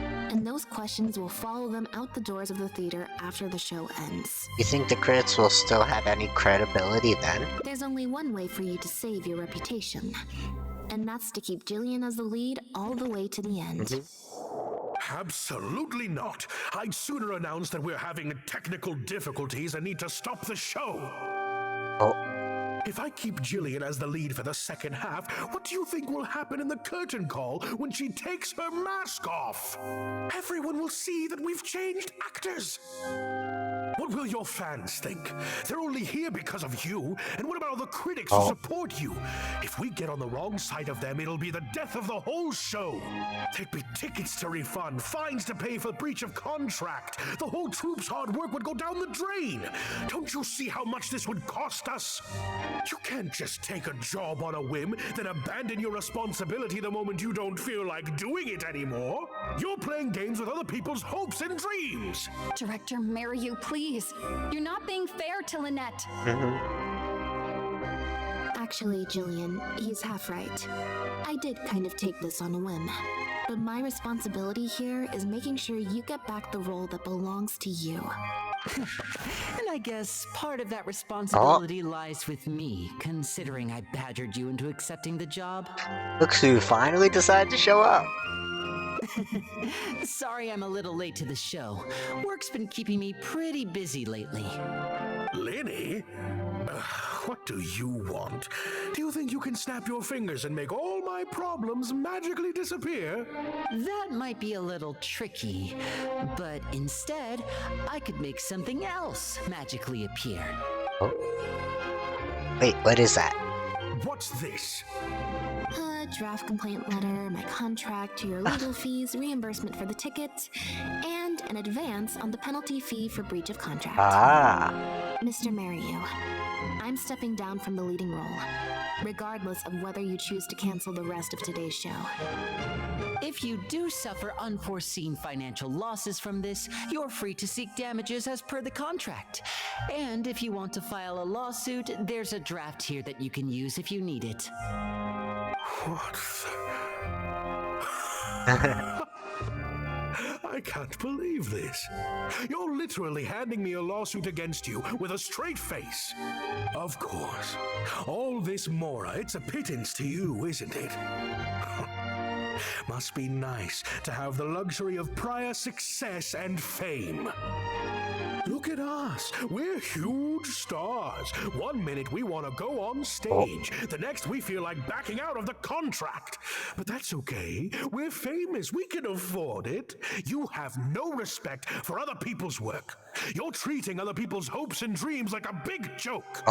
And those questions will follow them out the doors of the theater after the show ends. You think the critics will still have any credibility then? There's only one way for you to save your reputation. And that's to keep Jillian as the lead all the way to the end. Absolutely not. I'd sooner announce that we're having technical difficulties and need to stop the show. If I keep Jillian as the lead for the second half, what do you think will happen in the curtain call when she takes her mask off? Everyone will see that we've changed actors. What will your fans think? They're only here because of you. And what about all the critics who support you? If we get on the wrong side of them, it'll be the death of the whole show. There'd be tickets to refund, fines to pay for breach of contract. The whole troupe's hard work would go down the drain. Don't you see how much this would cost us? You can't just take a job on a whim, then abandon your responsibility the moment you don't feel like doing it anymore. You're playing games with other people's hopes and dreams. Director Mariyu, please. You're not being fair to Lynette. Actually, Jillian, he's half right. I did kind of take this on a whim. But my responsibility here is making sure you get back the role that belongs to you. And I guess part of that responsibility lies with me, considering I badgered you into accepting the job. Look who finally decided to show up. Sorry I'm a little late to the show. Work's been keeping me pretty busy lately. Lenny? What do you want? Do you think you can snap your fingers and make all my problems magically disappear? That might be a little tricky, but instead, I could make something else magically appear. Wait, what is that? What's this? A draft complaint letter, my contract, your legal fees, reimbursement for the tickets, and an advance on the penalty fee for breach of contract. Mr. Mariyu, I'm stepping down from the leading role, regardless of whether you choose to cancel the rest of today's show. If you do suffer unforeseen financial losses from this, you're free to seek damages as per the contract. And if you want to file a lawsuit, there's a draft here that you can use if you need it. What I can't believe this. You're literally handing me a lawsuit against you with a straight face. Of course. All this Mora, it's a pittance to you, isn't it? Must be nice to have the luxury of prior success and fame. Look at us. We're huge stars. One minute we want to go on stage. The next we feel like backing out of the contract. But that's okay. We're famous. We can afford it. You have no respect for other people's work. You're treating other people's hopes and dreams like a big joke.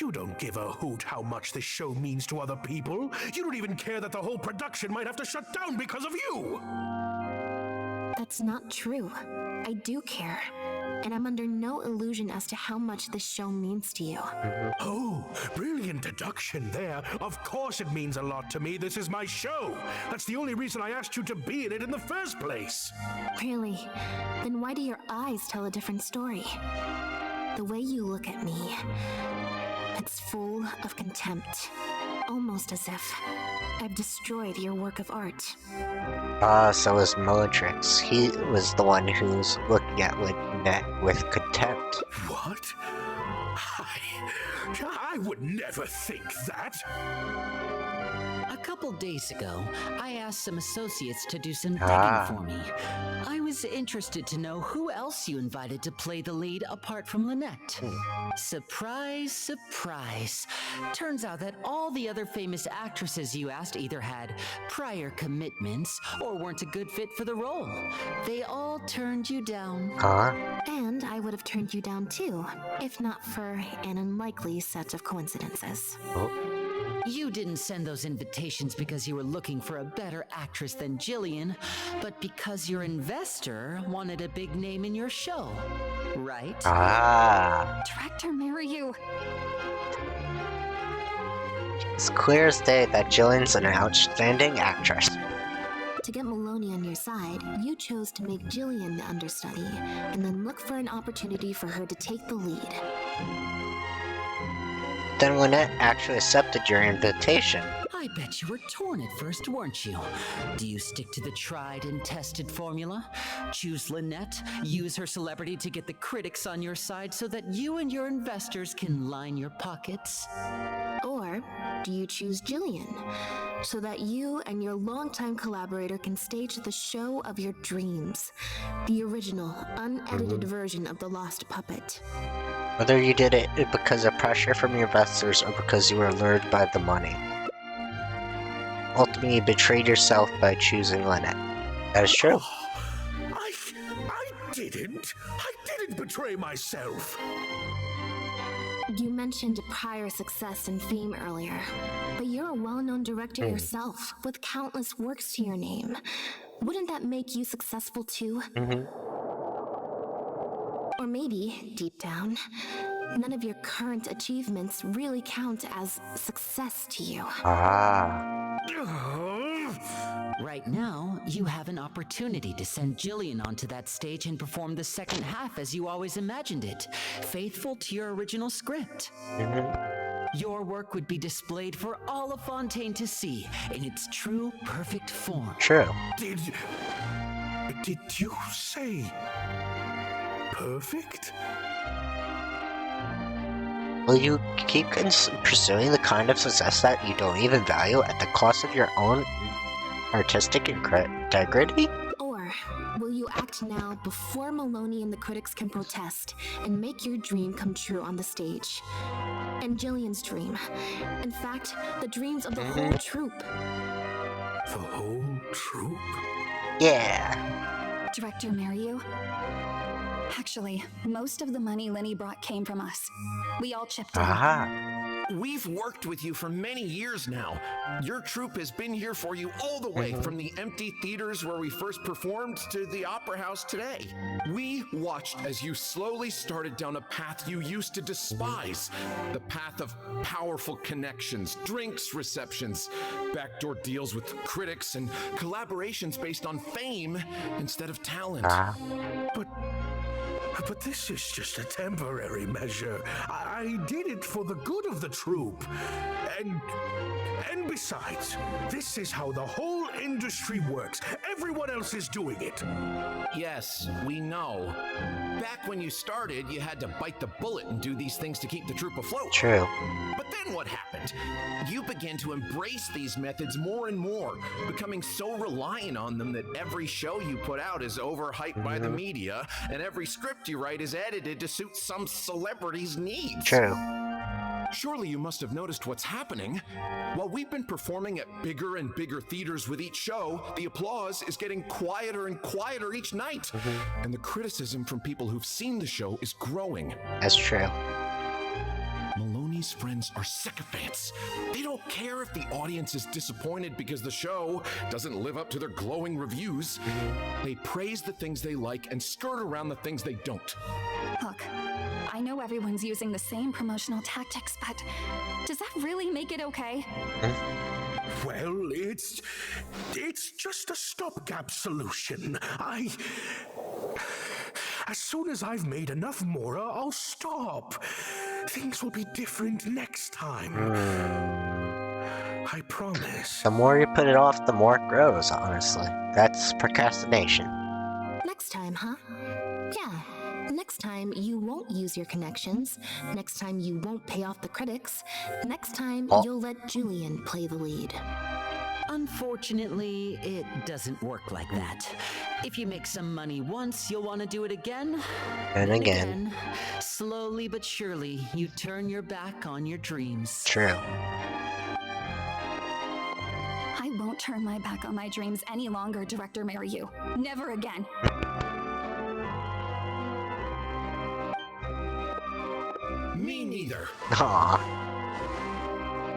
You don't give a hoot how much this show means to other people. You don't even care that the whole production might have to shut down because of you. That's not true. I do care. And I'm under no illusion as to how much this show means to you. Oh, brilliant deduction there. Of course it means a lot to me. This is my show. That's the only reason I asked you to be in it in the first place. Really? Then why do your eyes tell a different story? The way you look at me, it's full of contempt. Almost as if I've destroyed your work of art. So is Motrix. He was the one who's looking at Lynette with contempt. What? I would never think that. A couple days ago, I asked some associates to do some digging for me. I was interested to know who else you invited to play the lead apart from Lynette. Surprise, surprise. Turns out that all the other famous actresses you asked either had prior commitments or weren't a good fit for the role. They all turned you down. And I would have turned you down too, if not for an unlikely set of coincidences. You didn't send those invitations because you were looking for a better actress than Jillian, but because your investor wanted a big name in your show, right? Director Mariyu. It's clear as day that Jillian's an outstanding actress. To get Maloney on your side, you chose to make Jillian the understudy, and then look for an opportunity for her to take the lead. Then Lynette actually accepted your invitation. I bet you were torn at first, weren't you? Do you stick to the tried and tested formula? Choose Lynette, use her celebrity to get the critics on your side so that you and your investors can line your pockets? Or do you choose Jillian, so that you and your longtime collaborator can stage the show of your dreams, the original, unedited version of The Lost Puppet? Whether you did it because of pressure from your investors or because you were lured by the money. Ultimately, you betrayed yourself by choosing Lynette. That is true. I didn't betray myself. You mentioned prior success and fame earlier, but you're a well-known director yourself, with countless works to your name. Wouldn't that make you successful too? Or maybe, deep down, none of your current achievements really count as success to you. Right now, you have an opportunity to send Jillian onto that stage and perform the second half as you always imagined it, faithful to your original script. Your work would be displayed for all of Fontaine to see in its true, perfect form. True. Did you say perfect? Will you keep pursuing the kind of success that you don't even value at the cost of your own artistic integrity? Or will you act now before Maloney and the critics can protest and make your dream come true on the stage? And Jillian's dream. In fact, the dreams of the whole troupe. The whole troupe? Yeah. Director Mariyu? Actually, most of the money Lenny brought came from us. We all chipped in. We've worked with you for many years now. Your troupe has been here for you all the way from the empty theaters where we first performed to the opera house today. We watched as you slowly started down a path you used to despise. The path of powerful connections, drinks receptions, backdoor deals with critics, and collaborations based on fame instead of talent. But this is just a temporary measure. I did it for the good of the troupe. And besides, this is how the whole industry works. Everyone else is doing it. Yes, we know. Back when you started, you had to bite the bullet and do these things to keep the troop afloat. True. But then what happened? You began to embrace these methods more and more, becoming so reliant on them that every show you put out is overhyped by the media, and every script you write is edited to suit some celebrity's needs. True. Surely you must have noticed what's happening. While we've been performing at bigger and bigger theaters with each show, the applause is getting quieter and quieter each night. And the criticism from people who've seen the show is growing. That's true. Maloney's friends are sycophants. They don't care if the audience is disappointed because the show doesn't live up to their glowing reviews. They praise the things they like and skirt around the things they don't. Look, I know everyone's using the same promotional tactics, but does that really make it okay? Well, it's just a stopgap solution. As soon as I've made enough more, I'll stop. Things will be different next time. I promise. The more you put it off, the more it grows, honestly. That's procrastination. Next time, huh? Yeah. Next time, you won't use your connections. Next time, you won't pay off the critics. Next time, you'll let Julian play the lead. Unfortunately, it doesn't work like that. If you make some money once, you'll want to do it again. And again. Slowly but surely, you turn your back on your dreams. True. I won't turn my back on my dreams any longer, Director Mariyu. Never again. Me neither. Aww.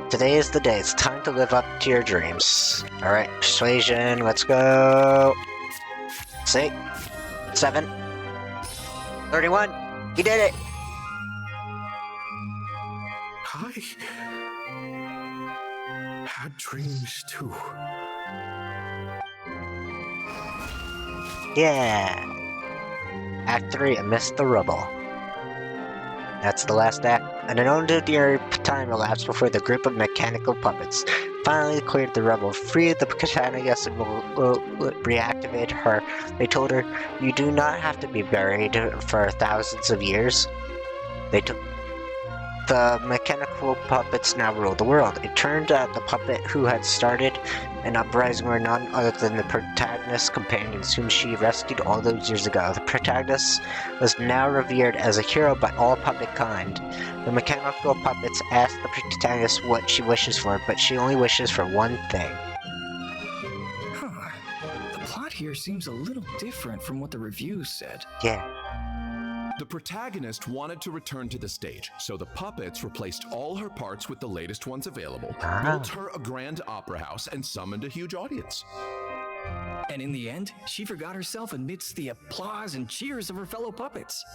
Today is the day. It's time to live up to your dreams. Alright, persuasion, let's go. 6, 7, 31. You did it! I had dreams too. Yeah! Act 3, Amidst the Rubble. That's the last act. An unknown time elapsed before the group of mechanical puppets finally cleared the rubble, freed the protagonist, and will reactivate her. They told her, "You do not have to be buried for thousands of years." The mechanical puppets now rule the world. It turned out the puppet who had started an uprising were none other than the protagonist's companions, whom she rescued all those years ago. The protagonist was now revered as a hero by all puppet kind. The mechanical puppets ask the protagonist what she wishes for, but she only wishes for one thing. Huh. The plot here seems a little different from what the reviews said. Yeah. The protagonist wanted to return to the stage, so the puppets replaced all her parts with the latest ones available, built her a grand opera house, and summoned a huge audience. And in the end, she forgot herself amidst the applause and cheers of her fellow puppets.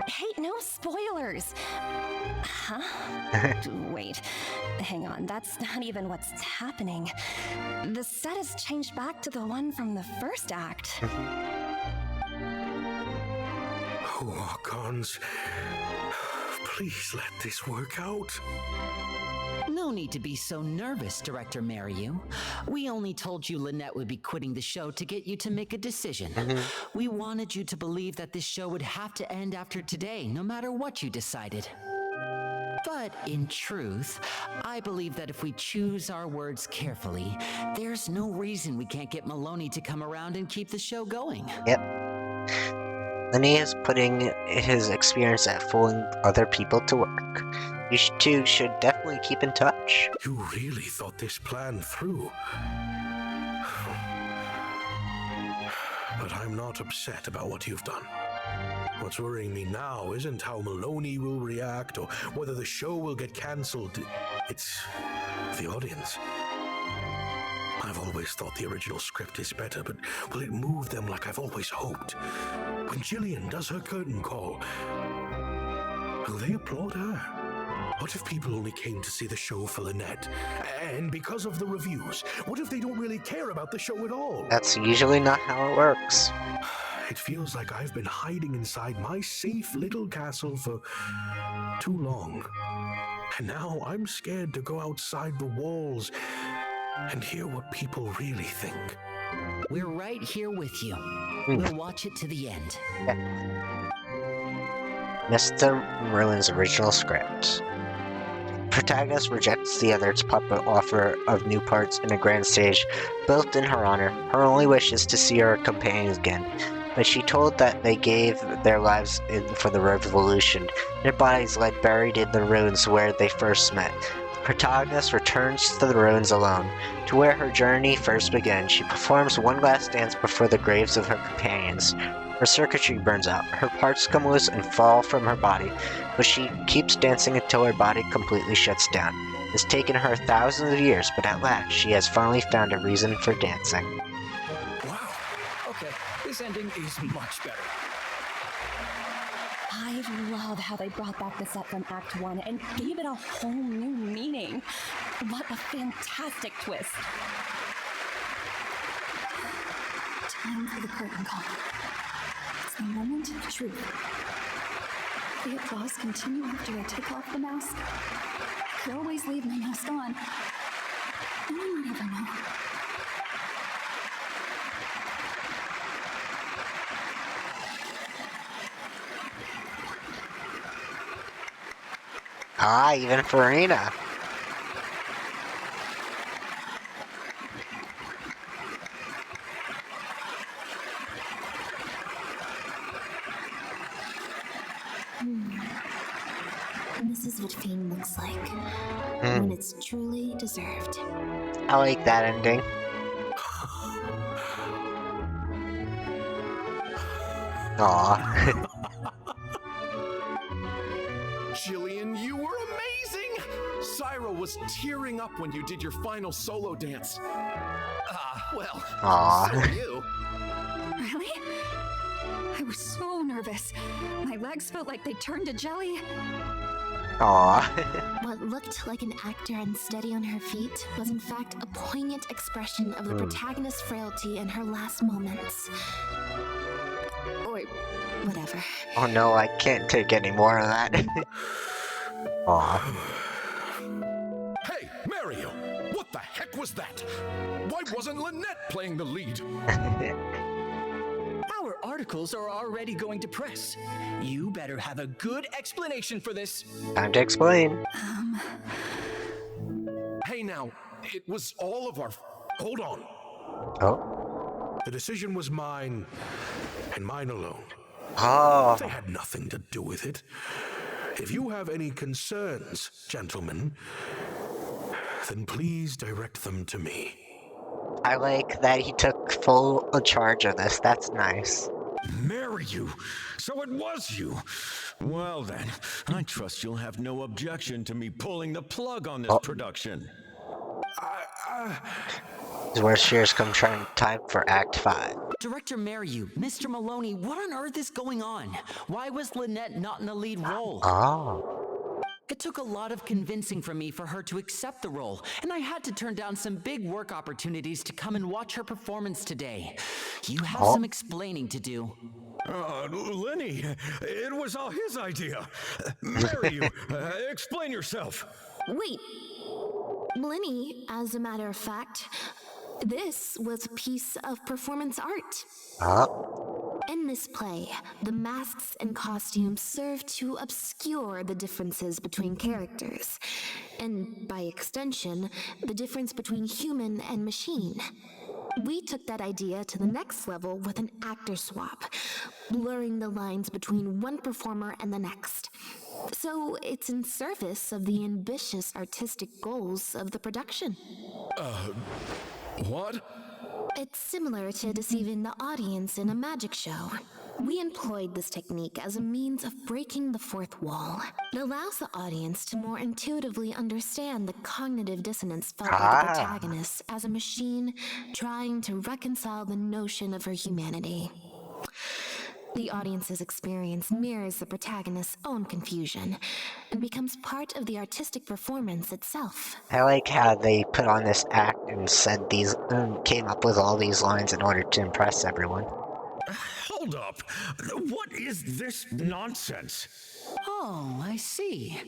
Hey, no spoilers! Huh? Wait, hang on, that's not even what's happening. The set has changed back to the one from the first act. Oh, Archons, please let this work out. No need to be so nervous, Director Mariyu. We only told you Lynette would be quitting the show to get you to make a decision. We wanted you to believe that this show would have to end after today, no matter what you decided. But in truth, I believe that if we choose our words carefully, there's no reason we can't get Maloney to come around and keep the show going. Yep. Lenny is putting his experience at fooling other people to work. You two should definitely keep in touch. You really thought this plan through. But I'm not upset about what you've done. What's worrying me now isn't how Maloney will react or whether the show will get cancelled. It's the audience. I've always thought the original script is better, but will it move them like I've always hoped? When Jillian does her curtain call, will they applaud her? What if people only came to see the show for Lynette? And because of the reviews, what if they don't really care about the show at all? That's usually not how it works. It feels like I've been hiding inside my safe little castle for too long. And now I'm scared to go outside the walls and hear what people really think. We're right here with you. We'll watch it to the end. Mr. Merlin's original script. Protagonist rejects the other's puppet offer of new parts in a grand stage built in her honor. Her only wish is to see her companions again, but she told that they gave their lives for the revolution. Their bodies lie buried in the ruins where they first met. The protagonist returns to the ruins alone, to where her journey first began. She performs one last dance before the graves of her companions. Her circuitry burns out, her parts come loose and fall from her body, but she keeps dancing until her body completely shuts down. It's taken her thousands of years, but at last she has finally found a reason for dancing. Wow. Okay, this ending is much better. I love how they brought back the set from Act 1 and gave it a whole new meaning. What a fantastic twist. Time for the curtain call. It's the moment of truth. The applause continue after I take off the mask. I could always leave my mask on. And you never know. Ah, even Farina. This is what fame looks like when it's truly deserved. I like that ending. Aw. Jillian, you were amazing! Syra was tearing up when you did your final solo dance. Well, Aw. so you. Really? I was so nervous. My legs felt like they turned to jelly. Aw. What looked like an actor unsteady on her feet was in fact a poignant expression of the protagonist's frailty in her last moments. Or whatever. Oh no, I can't take any more of that. Aw. Hey, Mario! What the heck was that? Why wasn't Lynette playing the lead? Our articles are already going to press. You better have a good explanation for this. Time to explain. Hey now, it was all of our... Hold on. Oh. The decision was mine, and mine alone. Oh. They had nothing to do with it. If you have any concerns, gentlemen, then please direct them to me. I like that he took full charge of this. That's nice. Marry you? So it was you? Well then, I trust you'll have no objection to me pulling the plug on this production. This is where Shears come trying to type for Act 5. Director Mariu, Mr. Maloney, what on earth is going on? Why was Lynette not in the lead role? Oh. It took a lot of convincing from me for her to accept the role, and I had to turn down some big work opportunities to come and watch her performance today. You have some explaining to do. Lenny, it was all his idea. Marry you, explain yourself. Wait. Linny, as a matter of fact, this was a piece of performance art. In this play, the masks and costumes serve to obscure the differences between characters, and by extension, the difference between human and machine. We took that idea to the next level with an actor swap, blurring the lines between one performer and the next. So it's in service of the ambitious artistic goals of the production. What? It's similar to deceiving the audience in a magic show. We employed this technique as a means of breaking the fourth wall. It allows the audience to more intuitively understand the cognitive dissonance felt by the protagonist as a machine trying to reconcile the notion of her humanity. The audience's experience mirrors the protagonist's own confusion and becomes part of the artistic performance itself. I like how they put on this act and said these, came up with all these lines in order to impress everyone. Hold up. What is this nonsense? Oh, I see.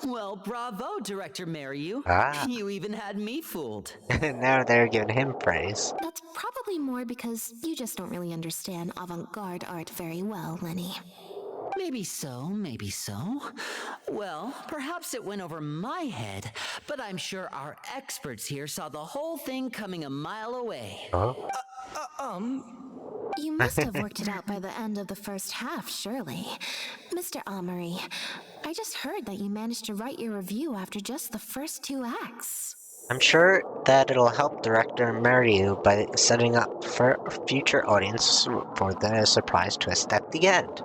Well, bravo, Director Mariu. Ah. You even had me fooled. Now they're giving him praise. That's probably more because you just don't really understand avant-garde art very well, Lenny. Maybe so, maybe so. Well, perhaps it went over my head, but I'm sure our experts here saw the whole thing coming a mile away. Oh? You must have worked it out by the end of the first half, surely. Mr. Amory, I just heard that you managed to write your review after just the first 2 acts. I'm sure that it'll help Director Mariu by setting up for a future audience for the surprise twist at the end.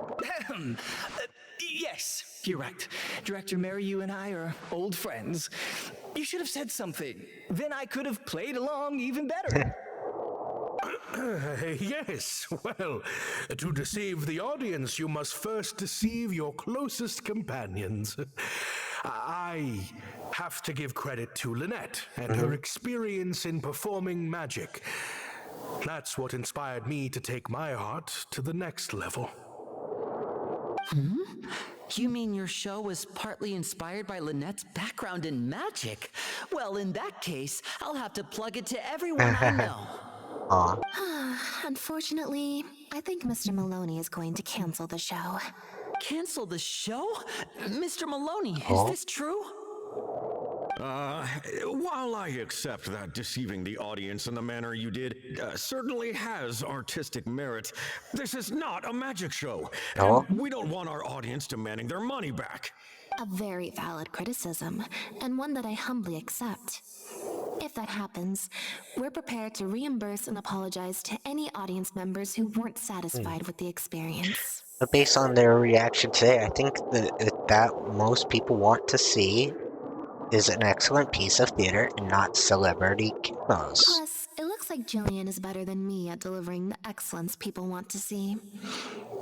Yes, you're right. Director Mariu and I are old friends. You should have said something. Then I could have played along even better. Yes, well, to deceive the audience, you must first deceive your closest companions. I have to give credit to Lynette and her experience in performing magic. That's what inspired me to take my art to the next level. You mean your show was partly inspired by Lynette's background in magic? Well, in that case, I'll have to plug it to everyone I know. Unfortunately, I think Mr. Maloney is going to cancel the show. Cancel the show? Mr. Maloney, Oh. is this true? While I accept that deceiving the audience in the manner you did certainly has artistic merit, this is not a magic show. Oh? And we don't want our audience demanding their money back. A very valid criticism, and one that I humbly accept. If that happens, we're prepared to reimburse and apologize to any audience members who weren't satisfied with the experience. But based on their reaction today, I think that most people want to see is an excellent piece of theater and not celebrity camos. Plus, it looks like Jillian is better than me at delivering the excellence people want to see.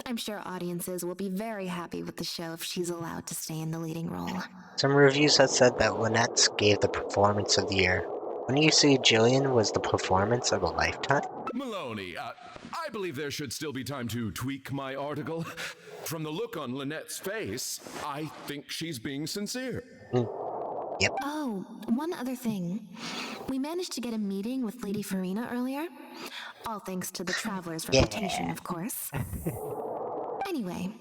I'm sure audiences will be very happy with the show if she's allowed to stay in the leading role. Some reviews have said that Lynette gave the performance of the year. When you see Jillian was the performance of a lifetime? Maloney, I believe there should still be time to tweak my article. From the look on Lynette's face, I think she's being sincere. Yep. Oh, one other thing. We managed to get a meeting with Lady Farina earlier. All thanks to the Traveler's reputation, of course. Anyway,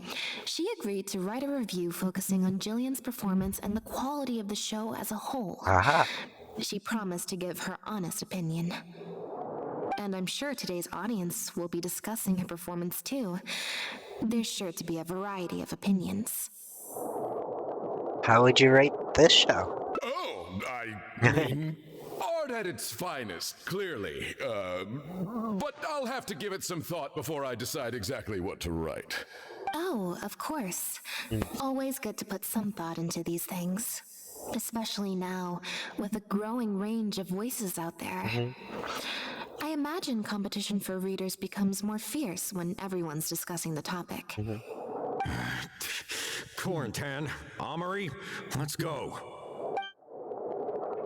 she agreed to write a review focusing on Jillian's performance and the quality of the show as a whole. Aha. She promised to give her honest opinion. And I'm sure today's audience will be discussing her performance too. There's sure to be a variety of opinions. How would you rate this show? Oh, I mean, art at its finest, clearly. But I'll have to give it some thought before I decide exactly what to write. Oh, of course. Always good to put some thought into these things. Especially now, with a growing range of voices out there. I imagine competition for readers becomes more fierce when everyone's discussing the topic. Quarantan, Amory, let's go.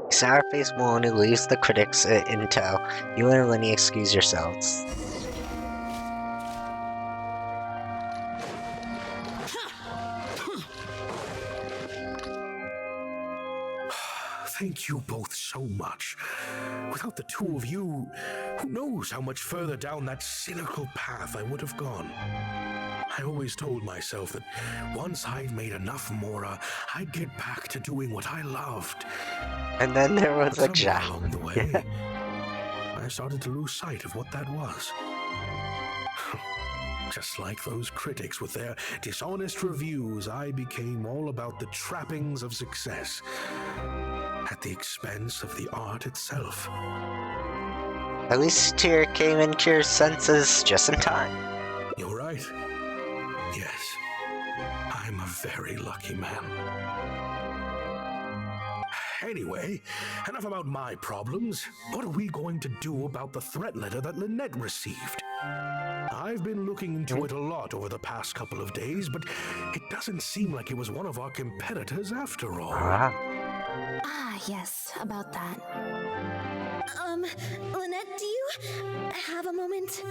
Sourface Maloney leaves the critics in tow. You and Lenny excuse yourselves. Thank you both so much. Without the two of you, who knows how much further down that cynical path I would have gone. I always told myself that once I'd made enough Mora, I'd get back to doing what I loved. And then there was a Somewhere job. along the way, I started to lose sight of what that was. Just like those critics with their dishonest reviews, I became all about the trappings of success, at the expense of the art itself. At least Tyr came into your senses just in time. You're right. Yes, I'm a very lucky man. Anyway, enough about my problems. What are we going to do about the threat letter that Lynette received? I've been looking into it a lot over the past couple of days, but it doesn't seem like it was one of our competitors after all. Ah, yes, about that. Lynette, do you have a moment?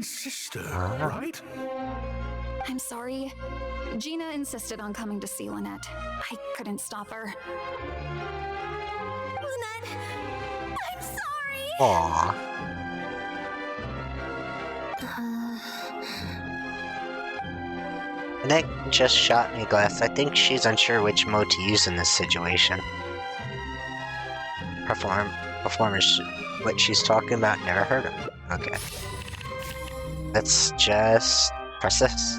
twin sister, Ah. right? I'm sorry. Gina insisted on coming to see Lynette. I couldn't stop her. Lynette, I'm sorry. Aww. Nick just shot me glass. I think she's unsure which mode to use in this situation. Performers, what she's talking about, never heard of. Okay. Let's just press this.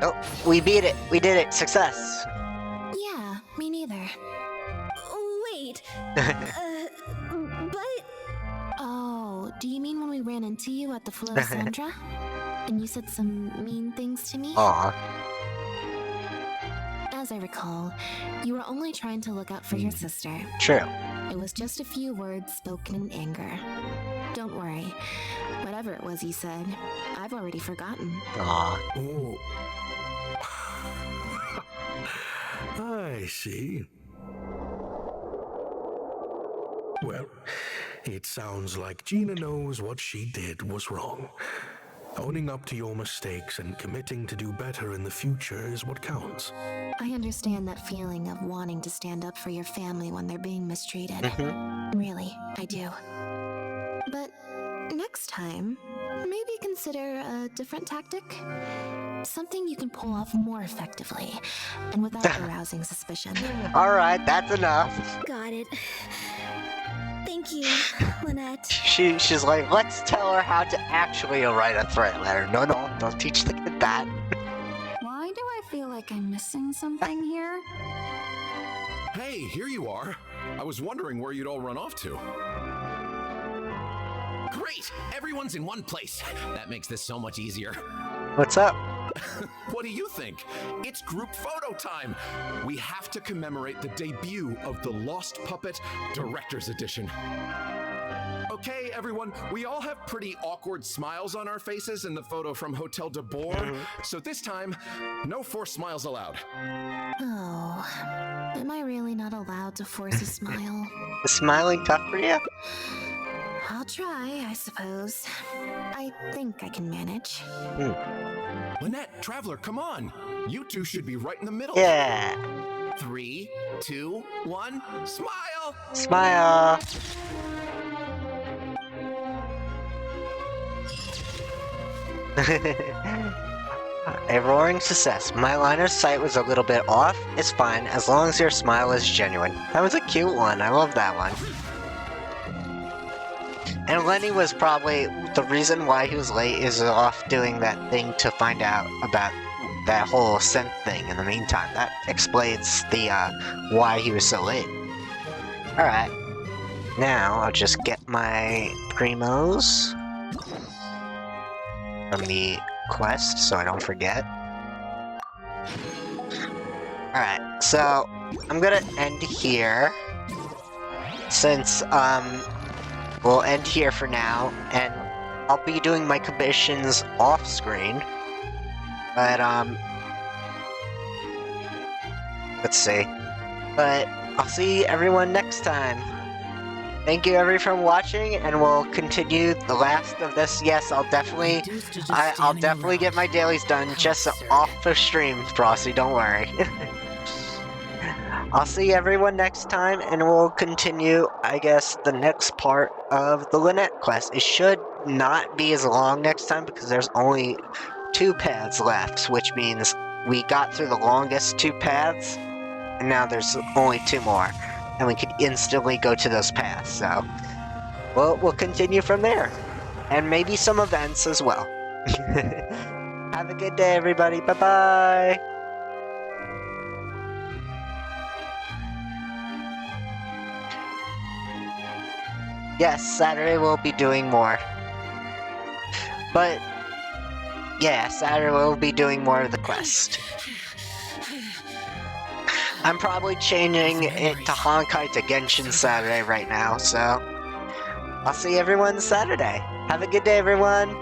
Oh, we beat it! We did it! Success! Yeah, me neither. Wait. But Oh, do you mean when we ran into you at the Flow Sandra? And you said some mean things to me? Aw. As I recall, you were only trying to look out for your sister. True. It was just a few words spoken in anger. Don't worry. Whatever it was you said, I've already forgotten. Aw. Oh. I see. Well, it sounds like Gina knows what she did was wrong. Owning up to your mistakes and committing to do better in the future is what counts. I understand that feeling of wanting to stand up for your family when they're being mistreated. Really, I do. But next time, maybe consider a different tactic. Something you can pull off more effectively and without arousing suspicion. Alright, that's enough. got it. Thank you, Lynette. She's like, let's tell her how to actually write a threat letter. No, don't teach the kid that. Why do I feel like I'm missing something here? Hey, here you are. I was wondering where you'd all run off to. Great! Everyone's in one place. That makes this so much easier. What's up? What do you think? It's group photo time. We have to commemorate the debut of the Lost Puppet Director's Edition. Okay, everyone, we all have pretty awkward smiles on our faces in the photo from Hotel de Boer, so this time, no forced smiles allowed. Oh, am I really not allowed to force a smile? Is smiling tough for you? I'll try, I suppose. I think I can manage. Lynette, Traveler, come on. You two should be right in the middle. Yeah. 3, 2, 1, smile! Smile. A roaring success. My line of sight was a little bit off. It's fine, as long as your smile is genuine. That was a cute one. I love that one. And Lenny was probably, the reason why he was late is off doing that thing to find out about that whole synth thing in the meantime. That explains the, why he was so late. Alright. Now, I'll just get my primos from the quest, so I don't forget. Alright, so, I'm gonna end here. Since, we'll end here for now, and I'll be doing my commissions off-screen. But, let's see. But, I'll see everyone next time. Thank you everyone for watching, and we'll continue the last of this. Yes, I'll definitely get my dailies done, just off of stream, Frosty, don't worry. I'll see everyone next time, and we'll continue, I guess, the next part of the Lynette quest. It should not be as long next time, because there's only 2 paths left, which means we got through the longest 2 paths, and now there's only 2 more, and we could instantly go to those paths, so we'll continue from there, and maybe some events as well. Have a good day, everybody. Bye-bye! Yes, Saturday we'll be doing more. But, yeah, Saturday we'll be doing more of the quest. I'm probably changing it to Honkai to Genshin Saturday right now, so I'll see everyone Saturday. Have a good day, everyone!